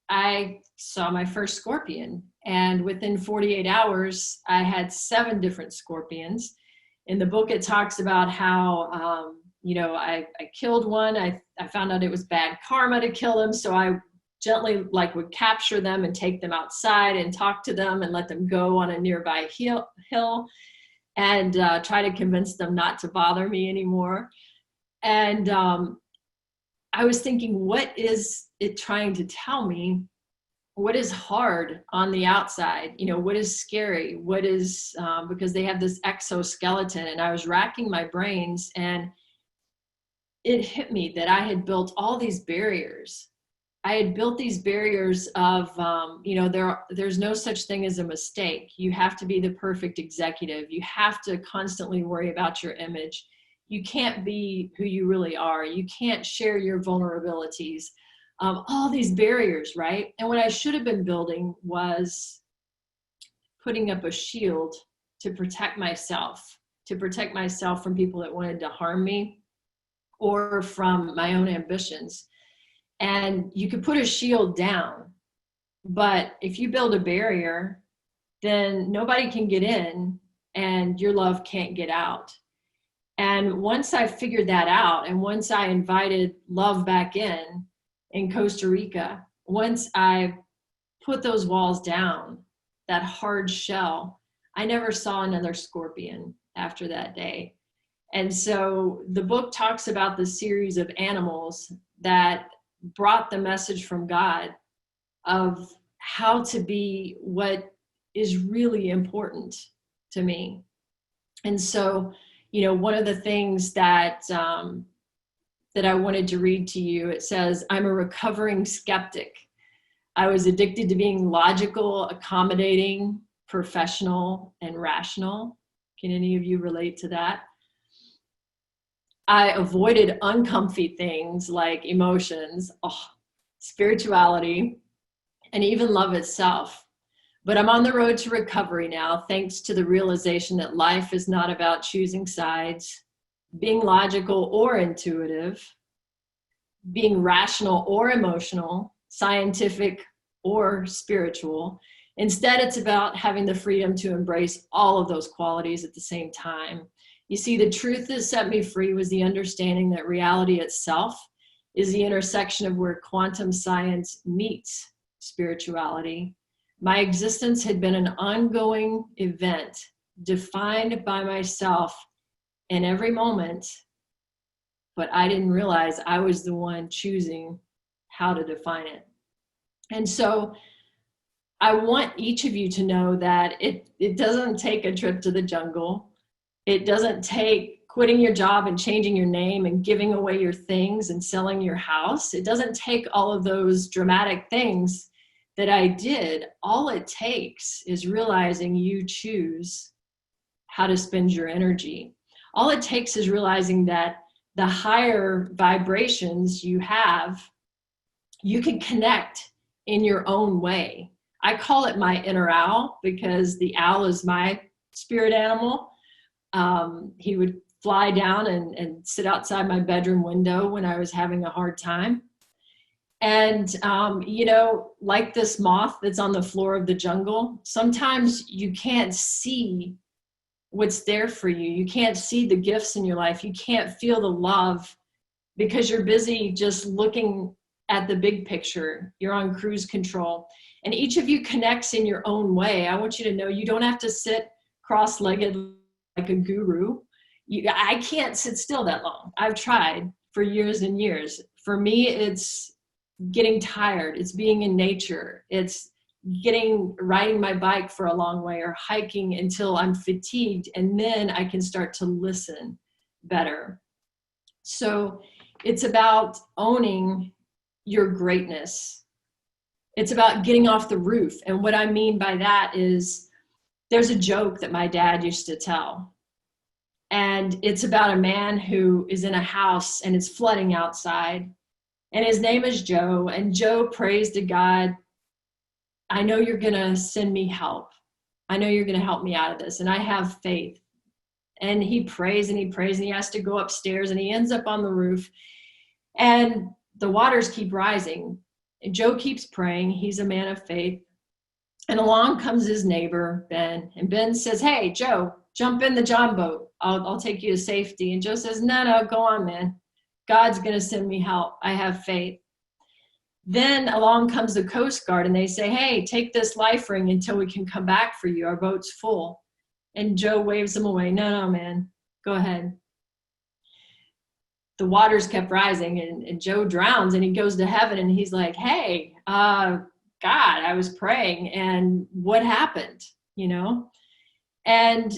I saw my first scorpion. And within 48 hours, I had 7 different scorpions. In the book, it talks about how, you know, I killed one. I found out it was bad karma to kill him. So I gently like would capture them and take them outside and talk to them and let them go on a nearby hill and try to convince them not to bother me anymore. And I was thinking, what is it trying to tell me? What is hard on the outside? You know, what is scary? What is, because they have this exoskeleton, and I was racking my brains, and it hit me that I had built all these barriers. I had built these barriers of, you know, there's no such thing as a mistake. You have to be the perfect executive. You have to constantly worry about your image. You can't be who you really are. You can't share your vulnerabilities. All these barriers, right? And what I should have been building was putting up a shield to protect myself from people that wanted to harm me or from my own ambitions. And you could put a shield down, but if you build a barrier, then nobody can get in and your love can't get out. And once I figured that out, and once I invited love back in Costa Rica, once I put those walls down, that hard shell, I never saw another scorpion after that day. And so the book talks about the series of animals that brought the message from God of how to be what is really important to me. And so, one of the things that I wanted to read to you, it says, I'm a recovering skeptic. I was addicted to being logical, accommodating, professional, and rational. Can any of you relate to that? I avoided uncomfy things like emotions, spirituality, and even love itself. But I'm on the road to recovery now, thanks to the realization that life is not about choosing sides, being logical or intuitive, being rational or emotional, scientific or spiritual. Instead, it's about having the freedom to embrace all of those qualities at the same time. You see, the truth that set me free was the understanding that reality itself is the intersection of where quantum science meets spirituality. My existence had been an ongoing event defined by myself in every moment, but I didn't realize I was the one choosing how to define it. And so I want each of you to know that it doesn't take a trip to the jungle. It doesn't take quitting your job and changing your name and giving away your things and selling your house. It doesn't take all of those dramatic things that I did. All it takes is realizing you choose how to spend your energy. All it takes is realizing that the higher vibrations you have, you can connect in your own way. I call it my inner owl because the owl is my spirit animal. He would fly down and sit outside my bedroom window when I was having a hard time. And, like this moth that's on the floor of the jungle, sometimes you can't see what's there for you. You can't see the gifts in your life. You can't feel the love because you're busy just looking at the big picture. You're on cruise control. And each of you connects in your own way. I want you to know you don't have to sit cross-legged like a guru. I can't sit still that long. I've tried for years and years. For me, it's getting tired. It's being in nature. It's riding my bike for a long way or hiking until I'm fatigued, and then I can start to listen better. So it's about owning your greatness. It's about getting off the roof. And what I mean by that is there's a joke that my dad used to tell. And it's about a man who is in a house and it's flooding outside. And his name is Joe. And Joe prays to God, I know you're going to send me help. I know you're going to help me out of this. And I have faith. And he prays and he prays and he has to go upstairs and he ends up on the roof. And the waters keep rising. And Joe keeps praying. He's a man of faith. And along comes his neighbor, Ben. And Ben says, hey, Joe, jump in the John boat. I'll take you to safety. And Joe says, no, go on, man. God's going to send me help. I have faith. Then along comes the Coast Guard and they say, hey, take this life ring until we can come back for you. Our boat's full. And Joe waves him away. No, man, go ahead. The waters kept rising and Joe drowns and he goes to heaven and he's like, hey, God, I was praying and what happened, And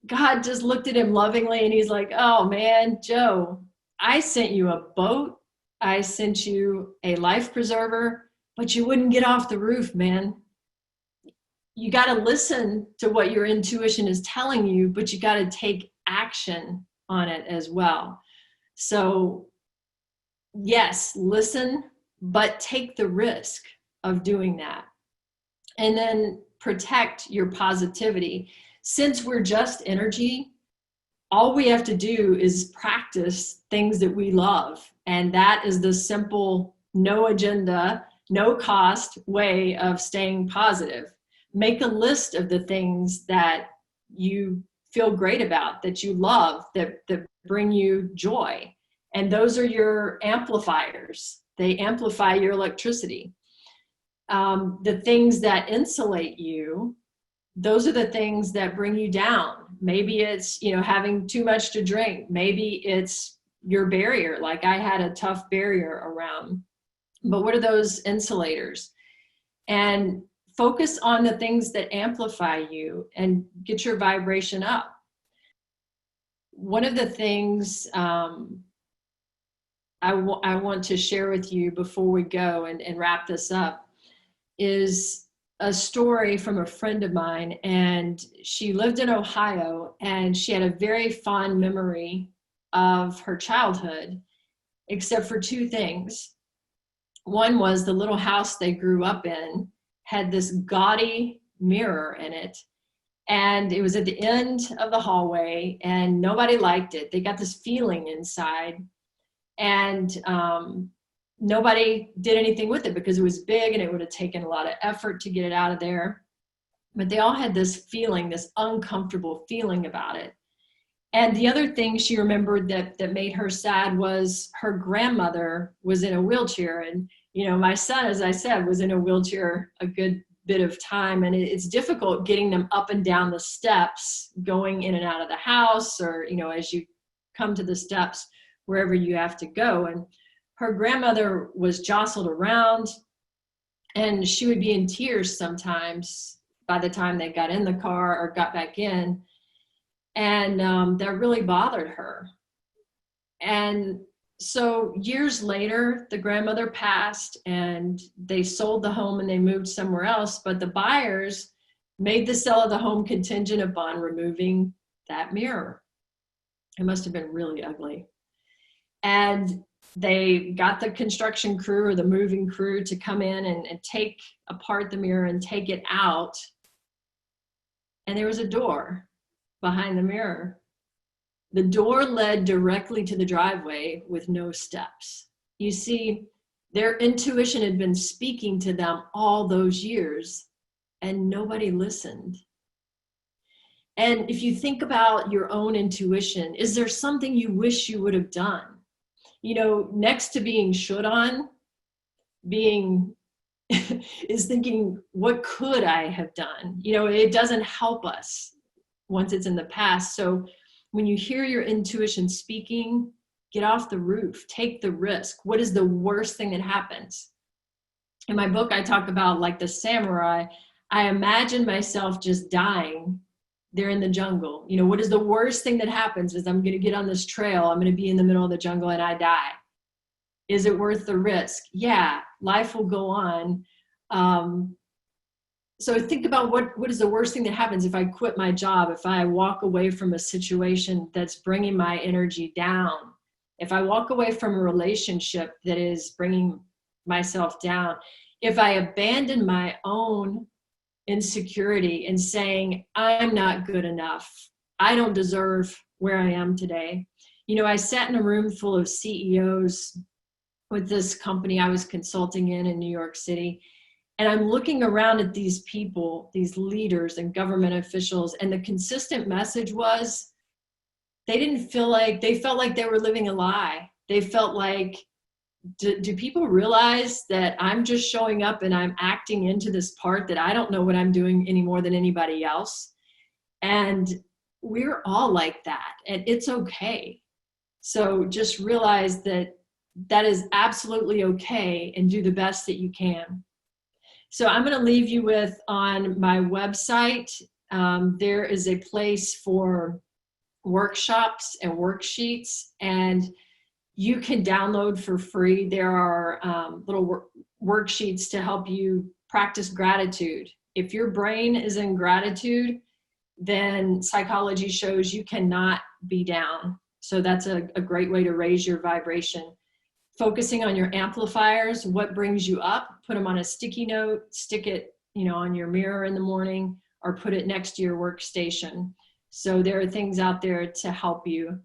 God just looked at him lovingly and he's like, oh man, Joe, I sent you a boat. I sent you a life preserver, but you wouldn't get off the roof, man. You got to listen to what your intuition is telling you, but you got to take action on it as well. So yes, listen, but take the risk of doing that. And then protect your positivity. Since we're just energy, all we have to do is practice things that we love. And that is the simple, no agenda, no cost way of staying positive. Make a list of the things that you feel great about, that you love, that bring you joy. And those are your amplifiers. They amplify your electricity. The things that insulate you, those are the things that bring you down. Maybe it's, having too much to drink. Maybe it's your barrier. Like I had a tough barrier around But what are those insulators? And focus on the things that amplify you and get your vibration up. One of the things I want to share with you before we go and wrap this up is a story from a friend of mine. And she lived in Ohio, and she had a very fond memory of her childhood, except for two things. One was the little house they grew up in had this gaudy mirror in it, and it was at the end of the hallway, and nobody liked it. They got this feeling inside, and nobody did anything with it because it was big and it would have taken a lot of effort to get it out of there. But they all had this feeling, this uncomfortable feeling about it. And the other thing she remembered that made her sad was her grandmother was in a wheelchair. And, you know, my son, as I said, was in a wheelchair a good bit of time. And it's difficult getting them up and down the steps, going in and out of the house, or, you know, as you come to the steps, wherever you have to go. And her grandmother was jostled around, and she would be in tears sometimes by the time they got in the car or got back in. And that really bothered her. And so years later, the grandmother passed, and they sold the home and they moved somewhere else. But the buyers made the sale of the home contingent upon removing that mirror. It must have been really ugly. And they got the construction crew or the moving crew to come in and take apart the mirror and take it out. And there was a door behind the mirror. The door led directly to the driveway with no steps. You see, their intuition had been speaking to them all those years, and nobody listened. And if you think about your own intuition, is there something you wish you would have done? You know, next to being should on, being is thinking, what could I have done? You know, it doesn't help us once it's in the past. So when you hear your intuition speaking, get off the roof, take the risk. What is the worst thing that happens? In my book, I talk about, like the samurai, I imagine myself just dying there in the jungle. You know, what is the worst thing that happens is I'm going to get on this trail. I'm going to be in the middle of the jungle and I die. Is it worth the risk? Yeah, life will go on. So think about what is the worst thing that happens if I quit my job, if I walk away from a situation that's bringing my energy down, if I walk away from a relationship that is bringing myself down, if I abandon my own insecurity and saying, I'm not good enough, I don't deserve where I am today. You know, I sat in a room full of CEOs with this company I was consulting in New York City. And I'm looking around at these people, these leaders and government officials, and the consistent message was they felt like they were living a lie. They felt like, do people realize that I'm just showing up and I'm acting into this part that I don't know what I'm doing any more than anybody else? And we're all like that, and it's okay. So just realize that that is absolutely okay, and do the best that you can. So I'm going to leave you with, on my website, there is a place for workshops and worksheets, and you can download for free. There are little worksheets to help you practice gratitude. If your brain is in gratitude, then psychology shows you cannot be down. So that's a great way to raise your vibration. Focusing on your amplifiers, what brings you up, put them on a sticky note, stick it, you know, on your mirror in the morning, or put it next to your workstation. So there are things out there to help you.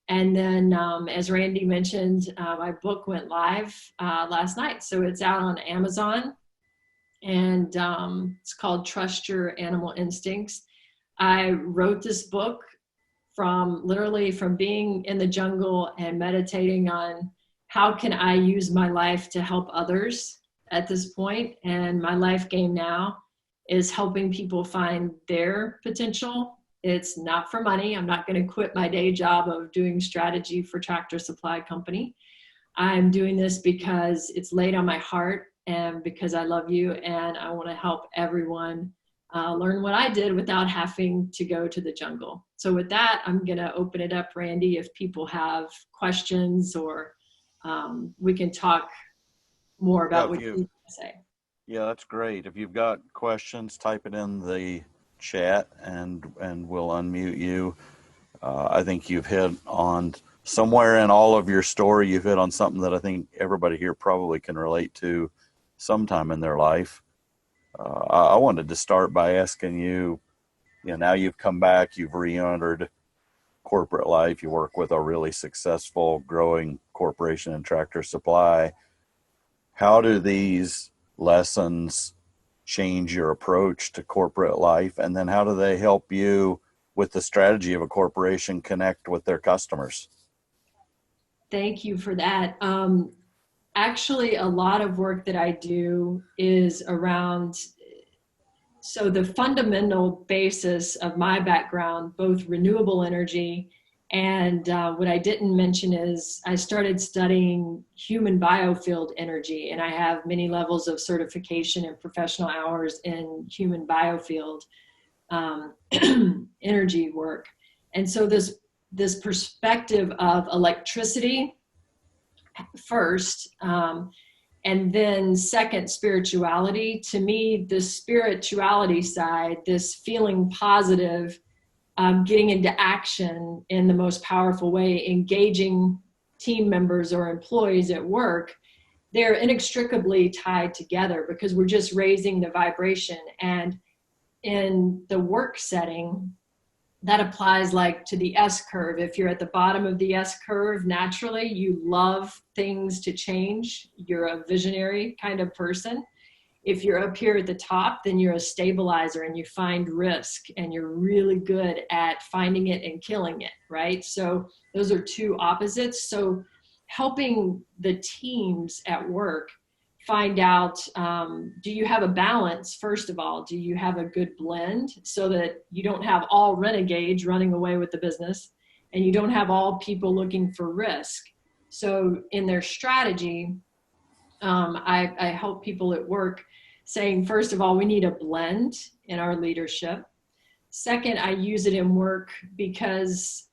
And then, as Randy mentioned, my book went live last night. So it's out on Amazon, and it's called Trust Your Animal Instincts. I wrote this book literally from being in the jungle and meditating on how can I use my life to help others at this point. And my life game now is helping people find their potential. It's not for money. I'm not going to quit my day job of doing strategy for Tractor Supply Company. I'm doing this because it's laid on my heart and because I love you and I want to help everyone learn what I did without having to go to the jungle. So with that, I'm going to open it up, Randy, if people have questions or we can talk more Yeah, about what you say. yeah, that's great. If you've got questions, type it in the chat and we'll unmute you. I think you've hit on somewhere in all of your story, you've hit on something that I think everybody here probably can relate to sometime in their life. I wanted to start by asking you, now you've come back, you've re-entered corporate life, you work with a really successful, growing corporation in Tractor Supply. How do these lessons change your approach to corporate life? And then how do they help you with the strategy of a corporation connect with their customers? Thank you for that. Actually, a lot of work that I do is around, so the fundamental basis of my background, both renewable energy and what I didn't mention is I started studying human biofield energy, and I have many levels of certification and professional hours in human biofield energy work. And so this perspective of electricity first, and then second, spirituality. To me, the spirituality side, this feeling positive, getting into action in the most powerful way, engaging team members or employees at work, they're inextricably tied together because we're just raising the vibration. And in the work setting, that applies like to the S curve. If you're at the bottom of the S curve, naturally you love things to change. You're a visionary kind of person. If you're up here at the top, then you're a stabilizer and you find risk and you're really good at finding it and killing it, right? So those are two opposites. So helping the teams at work find out, do you have a balance? First of all, do you have a good blend so that you don't have all renegades running away with the business and you don't have all people looking for risk? So in their strategy, I help people at work saying, first of all, we need a blend in our leadership. Second, I use it in work because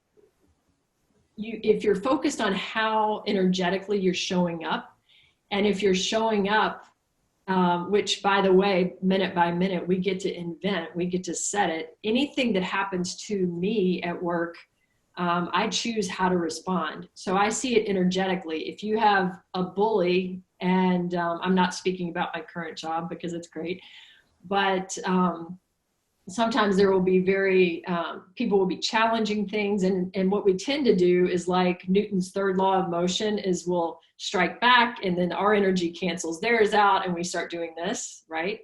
if you're focused on how energetically you're showing up, and if you're showing up, which by the way, minute by minute, we get to invent, we get to set it. Anything that happens to me at work, I choose how to respond. So I see it energetically. If you have a bully, and I'm not speaking about my current job because it's great, but sometimes there will be people will be challenging things. And what we tend to do is like Newton's third law of motion is we'll strike back and then our energy cancels theirs out and we start doing this, right?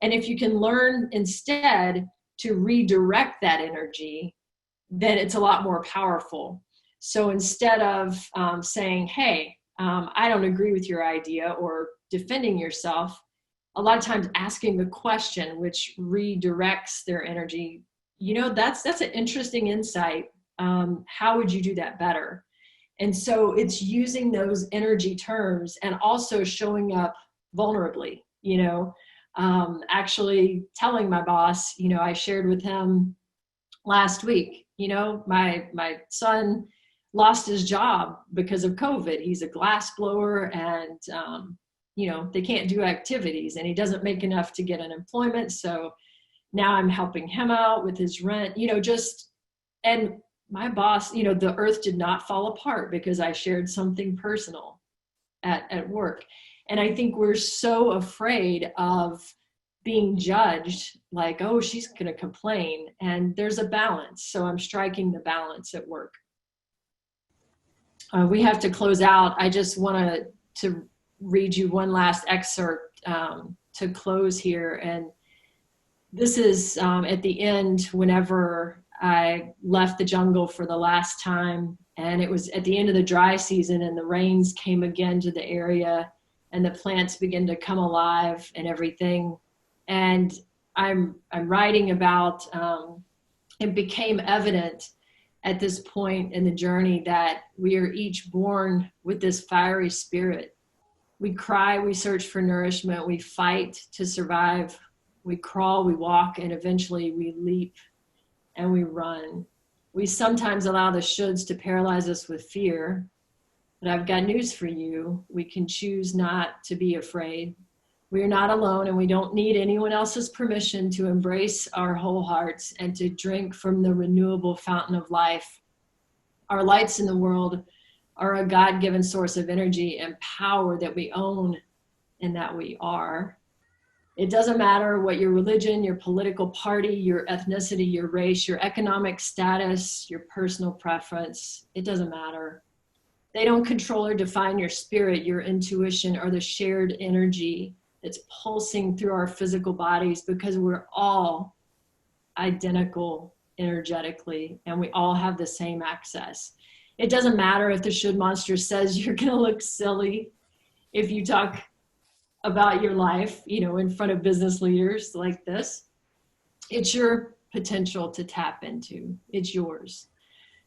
And if you can learn instead to redirect that energy, then it's a lot more powerful. So instead of saying, hey, I don't agree with your idea or defending yourself, a lot of times asking the question, which redirects their energy, that's an interesting insight. How would you do that better? And so it's using those energy terms and also showing up vulnerably, actually telling my boss, I shared with him last week, my son lost his job because of COVID. He's a glass blower and, they can't do activities and he doesn't make enough to get unemployment. So now I'm helping him out with his rent, and my boss, the earth did not fall apart because I shared something personal at work. And I think we're so afraid of being judged, like, oh, she's going to complain. And there's a balance. So I'm striking the balance at work. We have to close out. I just want to read you one last excerpt to close here. And this is at the end, whenever I left the jungle for the last time, and it was at the end of the dry season and the rains came again to the area and the plants began to come alive and everything. And I'm writing about, it became evident at this point in the journey that we are each born with this fiery spirit. We cry, we search for nourishment, we fight to survive, we crawl, we walk, and eventually we leap and we run. We sometimes allow the shoulds to paralyze us with fear, but I've got news for you. We can choose not to be afraid. We are not alone, and we don't need anyone else's permission to embrace our whole hearts and to drink from the renewable fountain of life. Our lights in the world are a God-given source of energy and power that we own and that we are. It doesn't matter what your religion, your political party, your ethnicity, your race, your economic status, your personal preference. It doesn't matter. They don't control or define your spirit, your intuition, or the shared energy that's pulsing through our physical bodies, because we're all identical energetically and we all have the same access. It doesn't matter if the should monster says you're going to look silly if you talk about your life, in front of business leaders like this. It's your potential to tap into. It's yours.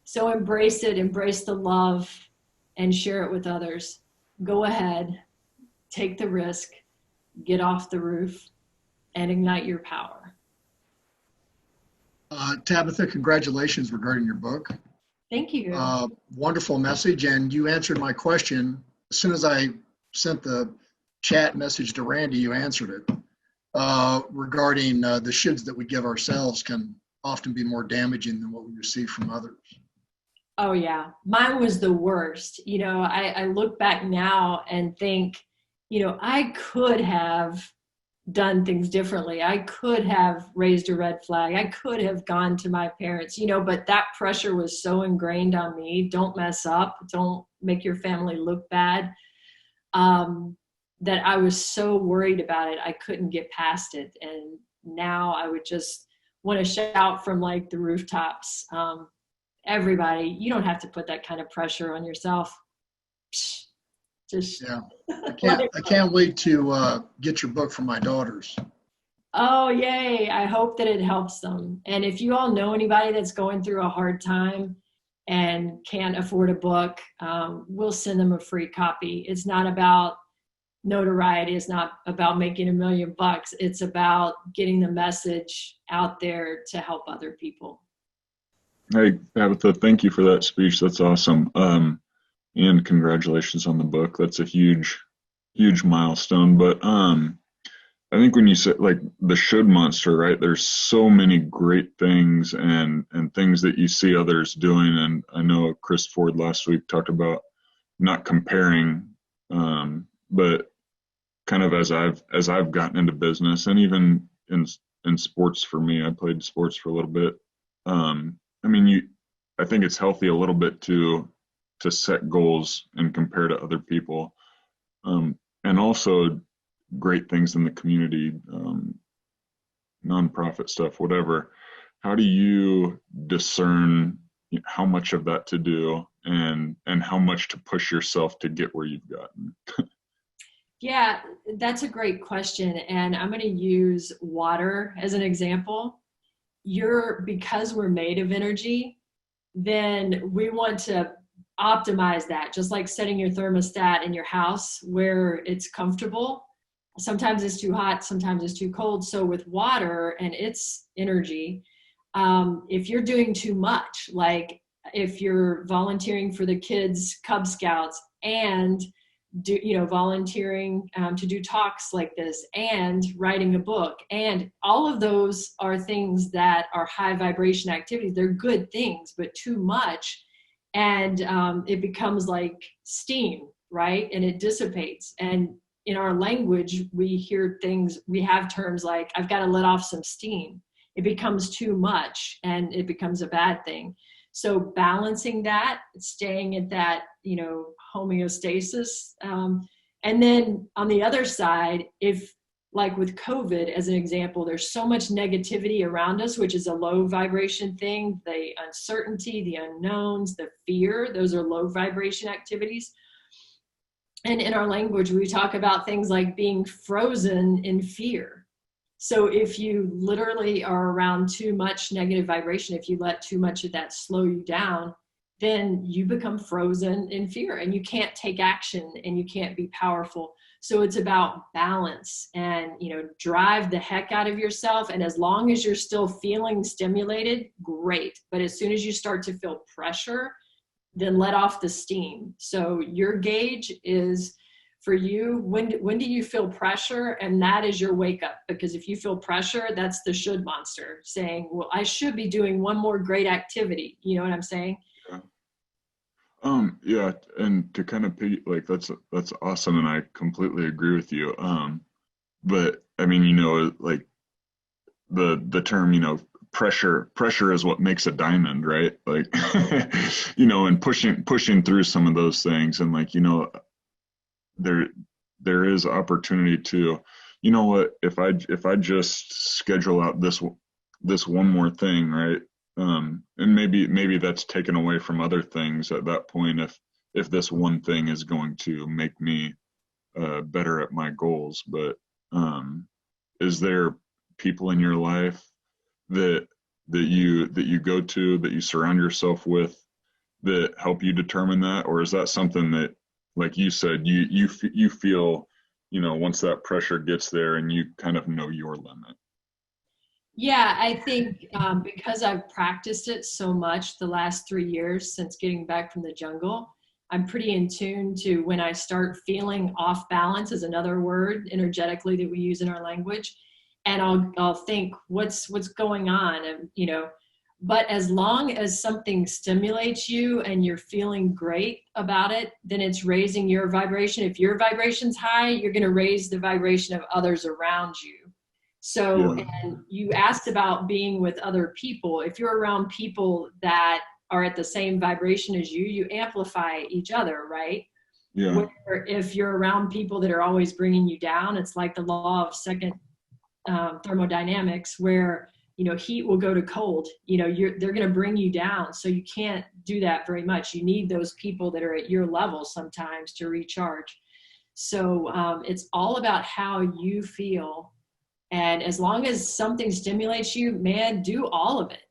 So embrace it, embrace the love, and share it with others. Go ahead, take the risk, get off the roof, and ignite your power. Tabitha, congratulations regarding your book. Thank you. Wonderful message, and you answered my question. As soon as I sent the chat message to Randy, you answered it. Regarding the shoulds that we give ourselves can often be more damaging than what we receive from others. Oh yeah, mine was the worst. I look back now and think, I could have done things differently. I could have raised a red flag. I could have gone to my parents, but that pressure was so ingrained on me. Don't mess up. Don't make your family look bad. That I was so worried about it, I couldn't get past it. And now I would just want to shout from like the rooftops. Everybody, you don't have to put that kind of pressure on yourself. Just yeah. I can't wait to get your book for my daughters. Oh, yay. I hope that it helps them. And if you all know anybody that's going through a hard time and can't afford a book, we'll send them a free copy. It's not about notoriety. It's not about making $1 million. It's about getting the message out there to help other people. Hey, Tabitha, thank you for that speech. That's awesome. And congratulations on the book. That's a huge milestone. But I think when you say like the should monster, right? There's so many great things and things that you see others doing. And I know Chris Ford last week talked about not comparing, but kind of as I've gotten into business and even in sports for me, I played sports for a little bit. I think it's healthy a little bit to set goals and compare to other people, and also great things in the community, nonprofit stuff, whatever. How do you discern how much of that to do and how much to push yourself to get where you've gotten? Yeah, that's a great question. And I'm going to use water as an example. Because we're made of energy, then we want to optimize that, just like setting your thermostat in your house where it's comfortable. Sometimes it's too hot, sometimes it's too cold. So with water and its energy, if you're doing too much, like if you're volunteering for the kids' Cub Scouts and volunteering to do talks like this and writing a book, and all of those are things that are high vibration activities. They're good things, but too much, and it becomes like steam, right? And it dissipates. And in our language, we have terms like, I've got to let off some steam. It becomes too much and it becomes a bad thing. So balancing that, staying at that, homeostasis. And then on the other side, if like with COVID, as an example, there's so much negativity around us, which is a low vibration thing, the uncertainty, the unknowns, the fear, those are low vibration activities. And in our language, we talk about things like being frozen in fear. So if you literally are around too much negative vibration, if you let too much of that slow you down, then you become frozen in fear and you can't take action and you can't be powerful. So it's about balance and, drive the heck out of yourself. And as long as you're still feeling stimulated, great. But as soon as you start to feel pressure, then let off the steam. So your gauge is for you, when do you feel pressure? And that is your wake up. Because if you feel pressure, that's the should monster saying, well, I should be doing one more great activity. You know what I'm saying? Yeah, and to kind of like that's awesome, and I completely agree with you. But I mean, like the term, pressure is what makes a diamond, right? Like, and pushing through some of those things, and like, there is opportunity to, if I just schedule out this one more thing, right? And maybe that's taken away from other things at that point, if this one thing is going to make me better at my goals. But is there people in your life that you go to, that you surround yourself with, that help you determine that? Or is that something that, like you said, you feel, once that pressure gets there and you kind of know your limit? Yeah, I think because I've practiced it so much the last 3 years since getting back from the jungle, I'm pretty in tune to when I start feeling off balance, is another word energetically that we use in our language. And I'll think, what's going on? And, but as long as something stimulates you and you're feeling great about it, then it's raising your vibration. If your vibration's high, you're going to raise the vibration of others around you. So, Yeah. and you asked about being with other people. If you're around people that are at the same vibration as you, you amplify each other, right? Yeah. Where if you're around people that are always bringing you down, it's like the law of second thermodynamics, where heat will go to cold. They're going to bring you down, so you can't do that very much. You need those people that are at your level sometimes to recharge. So it's all about how you feel. And as long as something stimulates you, man, do all of it,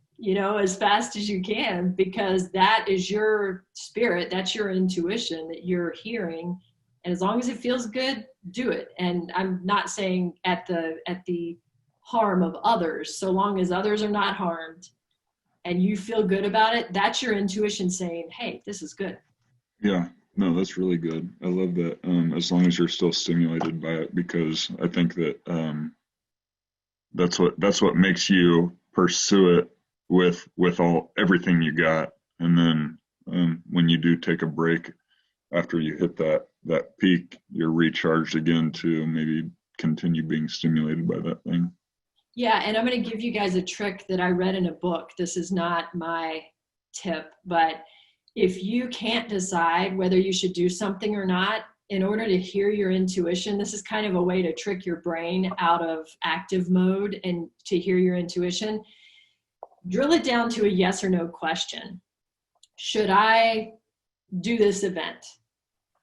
as fast as you can, because that is your spirit. That's your intuition that you're hearing. And as long as it feels good, do it. And I'm not saying at the harm of others, so long as others are not harmed and you feel good about it, that's your intuition saying, hey, this is good. Yeah. No, that's really good. I love that. As long as you're still stimulated by it, because I think that that's what makes you pursue it with everything you got. And then when you do take a break after you hit that peak, you're recharged again to maybe continue being stimulated by that thing. Yeah, and I'm going to give you guys a trick that I read in a book. This is not my tip, but if you can't decide whether you should do something or not, in order to hear your intuition, this is kind of a way to trick your brain out of active mode and to hear your intuition. Drill it down to a yes or no question. Should I do this event?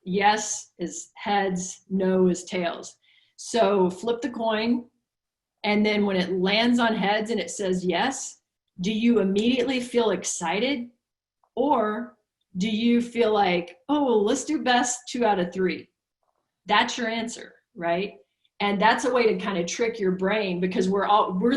Yes is heads, no is tails. So flip the coin, and then when it lands on heads and it says yes, do you immediately feel excited? Or do you feel like, oh, well, let's do best 2 out of 3? That's your answer, right? And that's a way to kind of trick your brain, because we're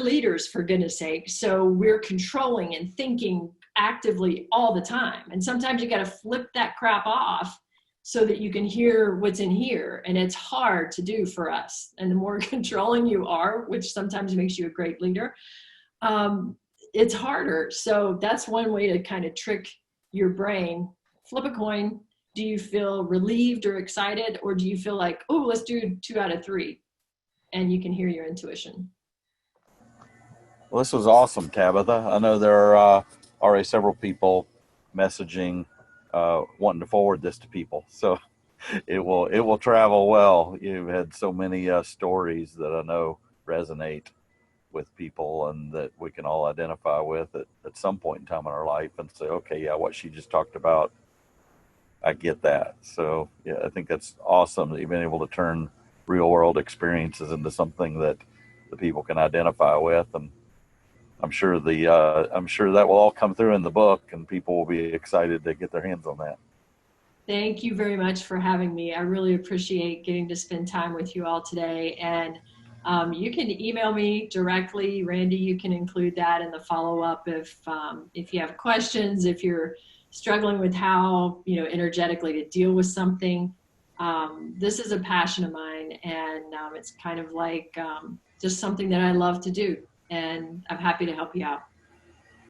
leaders, for goodness sake. So we're controlling and thinking actively all the time. And sometimes you got to flip that crap off so that you can hear what's in here. And it's hard to do for us. And the more controlling you are, which sometimes makes you a great leader, it's harder. So that's one way to kind of trick your brain. Flip a coin. Do you feel relieved or excited? Or do you feel like, oh, let's do 2 out of 3? And you can hear your intuition. Well, this was awesome, Tabitha. I know there are already several people messaging, wanting to forward this to people. So it will travel well. You've had so many stories that I know resonate with people and that we can all identify with at some point in time in our life and say, okay, yeah, what she just talked about, I get that. So yeah, I think that's awesome that you've been able to turn real world experiences into something that that people can identify with. And I'm sure I'm sure that will all come through in the book, and people will be excited to get their hands on that. Thank you very much for having me. I really appreciate getting to spend time with you all today. And you can email me directly, Randy. You can include that in the follow-up if you have questions, if you're struggling with how, energetically to deal with something. This is a passion of mine, and it's kind of like just something that I love to do, and I'm happy to help you out.